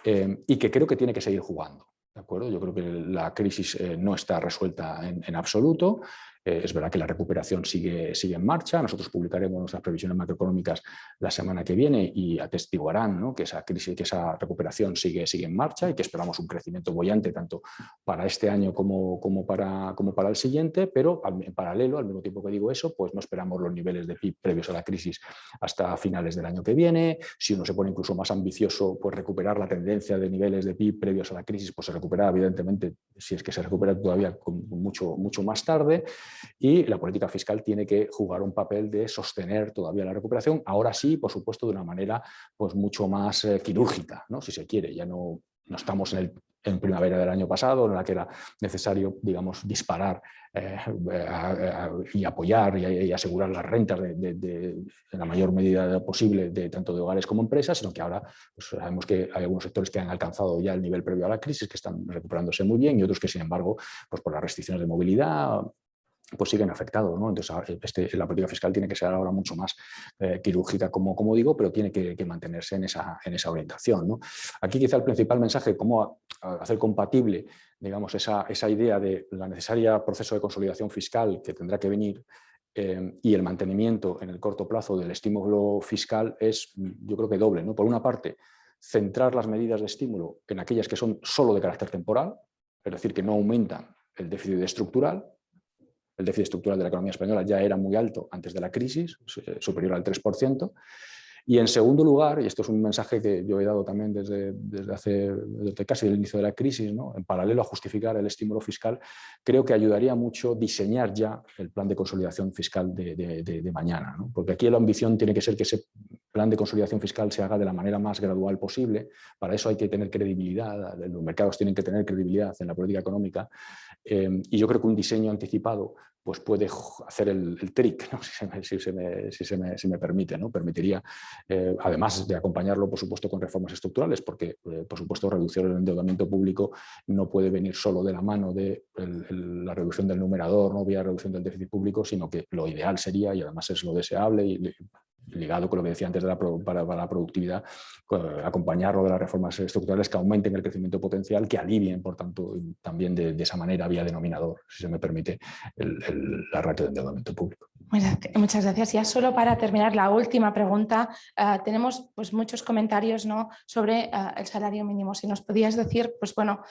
y que creo que tiene que seguir jugando. ¿De acuerdo? Yo creo que la crisis no está resuelta en absoluto. Es verdad que la recuperación sigue en marcha. Nosotros publicaremos nuestras previsiones macroeconómicas la semana que viene y atestiguarán, ¿no? que esa crisis, que esa recuperación sigue en marcha, y que esperamos un crecimiento boyante tanto para este año como para el siguiente, pero en paralelo, al mismo tiempo que digo eso, pues no esperamos los niveles de PIB previos a la crisis hasta finales del año que viene. Si uno se pone incluso más ambicioso, pues recuperar la tendencia de niveles de PIB previos a la crisis, pues se recupera evidentemente, si es que se recupera todavía mucho más tarde. Y la política fiscal tiene que jugar un papel de sostener todavía la recuperación, ahora sí, por supuesto, de una manera pues mucho más quirúrgica, ¿no? Si se quiere. Ya no estamos en primavera del año pasado, en la que era necesario, digamos, disparar y apoyar y asegurar las rentas de la mayor medida posible, tanto de hogares como empresas, sino que ahora pues, sabemos que hay algunos sectores que han alcanzado ya el nivel previo a la crisis, que están recuperándose muy bien, y otros que, sin embargo, pues por las restricciones de movilidad, pues siguen afectados, ¿no? Entonces, la política fiscal tiene que ser ahora mucho más quirúrgica, como digo, pero tiene que mantenerse en esa orientación, ¿no? Aquí quizá el principal mensaje, cómo hacer compatible, digamos, esa idea de la necesaria proceso de consolidación fiscal que tendrá que venir y el mantenimiento en el corto plazo del estímulo fiscal, es, yo creo que doble, ¿no? Por una parte, centrar las medidas de estímulo en aquellas que son solo de carácter temporal, es decir, que no aumentan el déficit estructural, el déficit estructural de la economía española ya era muy alto antes de la crisis, superior al 3%. Y en segundo lugar, y esto es un mensaje que yo he dado también desde casi el inicio de la crisis, ¿no? En paralelo a justificar el estímulo fiscal, creo que ayudaría mucho diseñar ya el plan de consolidación fiscal de mañana, ¿no? Porque aquí la ambición tiene que ser que ese plan de consolidación fiscal se haga de la manera más gradual posible. Para eso hay que tener credibilidad, los mercados tienen que tener credibilidad en la política económica, y yo creo que un diseño anticipado pues puede hacer el trick, ¿no? si me permite, ¿no? Permitiría, además de acompañarlo, por supuesto, con reformas estructurales, porque, por supuesto, reducir el endeudamiento público no puede venir solo de la mano de la reducción del numerador, no vía reducción del déficit público, sino que lo ideal sería, y además es lo deseable, y ligado con lo que decía antes para la productividad, acompañarlo de las reformas estructurales que aumenten el crecimiento potencial, que alivien, por tanto, también de esa manera, vía denominador, si se me permite, la ratio de endeudamiento público. Muchas gracias. Ya solo para terminar la última pregunta, tenemos pues, muchos comentarios, ¿no?, sobre el salario mínimo. Si nos podías decir, pues bueno,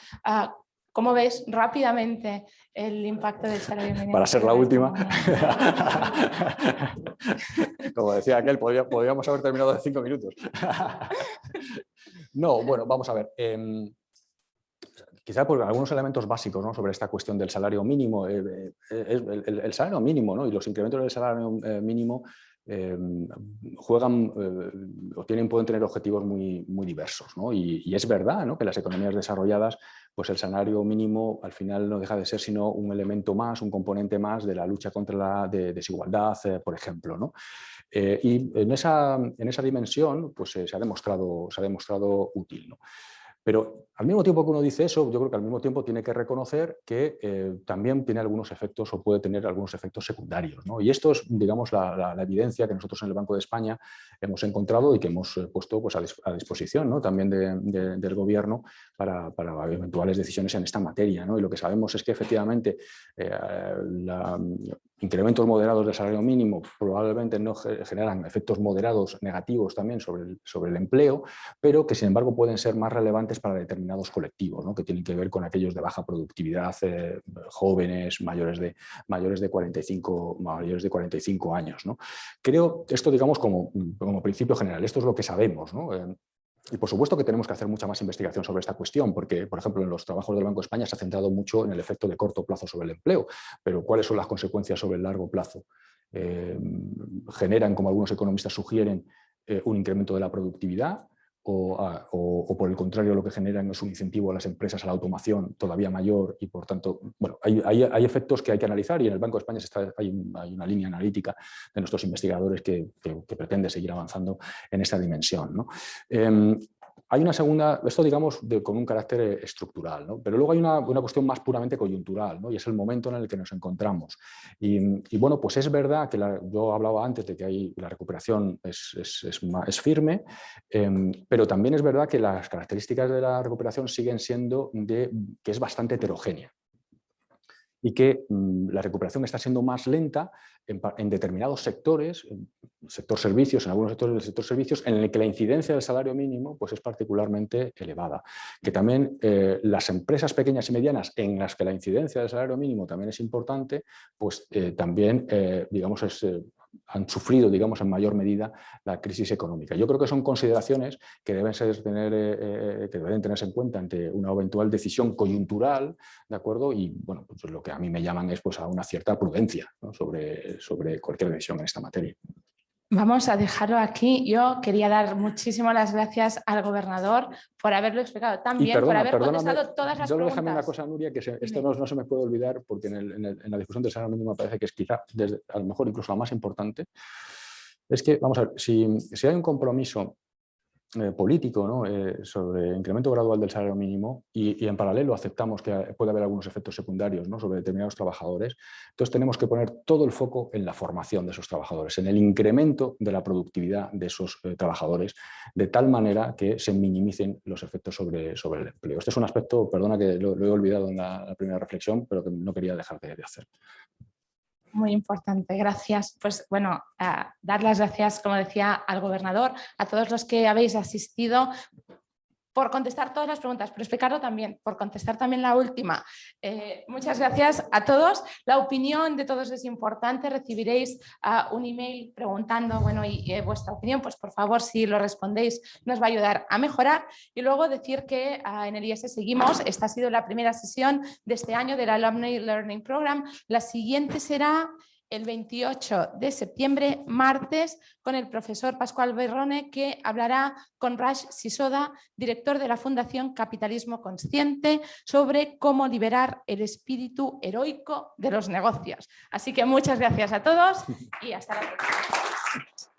¿cómo ves rápidamente el impacto del salario mínimo? Para ser la última, como decía aquel, podríamos haber terminado en 5 minutos. No, bueno, vamos a ver. Quizá por algunos elementos básicos, ¿no?, sobre esta cuestión del salario mínimo. El salario mínimo, ¿no?, y los incrementos del salario mínimo juegan o pueden tener objetivos muy, muy diversos, ¿no? Y es verdad, ¿no?, que en las economías desarrolladas pues el salario mínimo al final no deja de ser sino un elemento más, un componente más de la lucha contra la desigualdad, por ejemplo, ¿no? Y en esa dimensión pues, se ha demostrado útil, ¿no? Pero al mismo tiempo que uno dice eso, yo creo que al mismo tiempo tiene que reconocer que también tiene algunos efectos o puede tener algunos efectos secundarios, ¿no? Y esto es, digamos, la evidencia que nosotros en el Banco de España hemos encontrado y que hemos puesto pues, a disposición, ¿no?, también del Gobierno para eventuales decisiones en esta materia, ¿no? Y lo que sabemos es que efectivamente incrementos moderados del salario mínimo probablemente no generan efectos moderados negativos también sobre el empleo, pero que sin embargo pueden ser más relevantes para determinados colectivos, ¿no?, que tienen que ver con aquellos de baja productividad, jóvenes, mayores de 45 años, ¿no? Creo esto, digamos, como principio general, esto es lo que sabemos, ¿no? Y por supuesto que tenemos que hacer mucha más investigación sobre esta cuestión, porque, por ejemplo, en los trabajos del Banco de España se ha centrado mucho en el efecto de corto plazo sobre el empleo, pero ¿cuáles son las consecuencias sobre el largo plazo? ¿Generan, como algunos economistas sugieren, un incremento de la productividad? O por el contrario, lo que generan es un incentivo a las empresas a la automación todavía mayor y, por tanto, bueno, hay efectos que hay que analizar, y en el Banco de España hay una línea analítica de nuestros investigadores que pretende seguir avanzando en esta dimensión, ¿no? Hay una segunda, esto digamos con un carácter estructural, ¿no? Pero luego hay una cuestión más puramente coyuntural, ¿no? Y es el momento en el que nos encontramos. Y bueno, pues es verdad que yo hablaba antes de que la recuperación es firme, pero también es verdad que las características de la recuperación siguen siendo que es bastante heterogénea, y que la recuperación está siendo más lenta en determinados sectores, en sector servicios, en algunos sectores del sector servicios, en el que la incidencia del salario mínimo pues, es particularmente elevada. Que también las empresas pequeñas y medianas, en las que la incidencia del salario mínimo también es importante, pues también, digamos, han sufrido, digamos, en mayor medida la crisis económica. Yo creo que son consideraciones que deben tenerse en cuenta ante una eventual decisión coyuntural, ¿de acuerdo? Y bueno, pues lo que a mí me llaman es pues, a una cierta prudencia, ¿no?, sobre cualquier decisión en esta materia. Vamos a dejarlo aquí. Yo quería dar muchísimas las gracias al gobernador por haberlo explicado tan bien, por haber contestado todas las preguntas. Déjame una cosa, Nuria, que esto no se me puede olvidar, porque en la discusión del salario mínimo me parece que es quizá, a lo mejor incluso la más importante. Es que, vamos a ver, si hay un compromiso político, ¿no?, sobre incremento gradual del salario mínimo, y en paralelo aceptamos que puede haber algunos efectos secundarios, ¿no?, sobre determinados trabajadores, entonces tenemos que poner todo el foco en la formación de esos trabajadores, en el incremento de la productividad de esos trabajadores, de tal manera que se minimicen los efectos sobre el empleo. Este es un aspecto, perdona que lo he olvidado en la primera reflexión, pero que no quería dejar de hacer. Muy importante, gracias. Pues bueno, dar las gracias, como decía, al gobernador, a todos los que habéis asistido. por contestar todas las preguntas, por explicarlo también, por contestar también la última. Muchas gracias a todos. La opinión de todos es importante. Recibiréis un email preguntando, bueno, y vuestra opinión, pues por favor, si lo respondéis, nos va a ayudar a mejorar. Y luego decir que en el IES seguimos. Esta ha sido la primera sesión de este año del Alumni Learning Program. La siguiente será el 28 de septiembre, martes, con el profesor Pascual Berrone, que hablará con Raj Sisoda, director de la Fundación Capitalismo Consciente, sobre cómo liberar el espíritu heroico de los negocios. Así que muchas gracias a todos y hasta la próxima.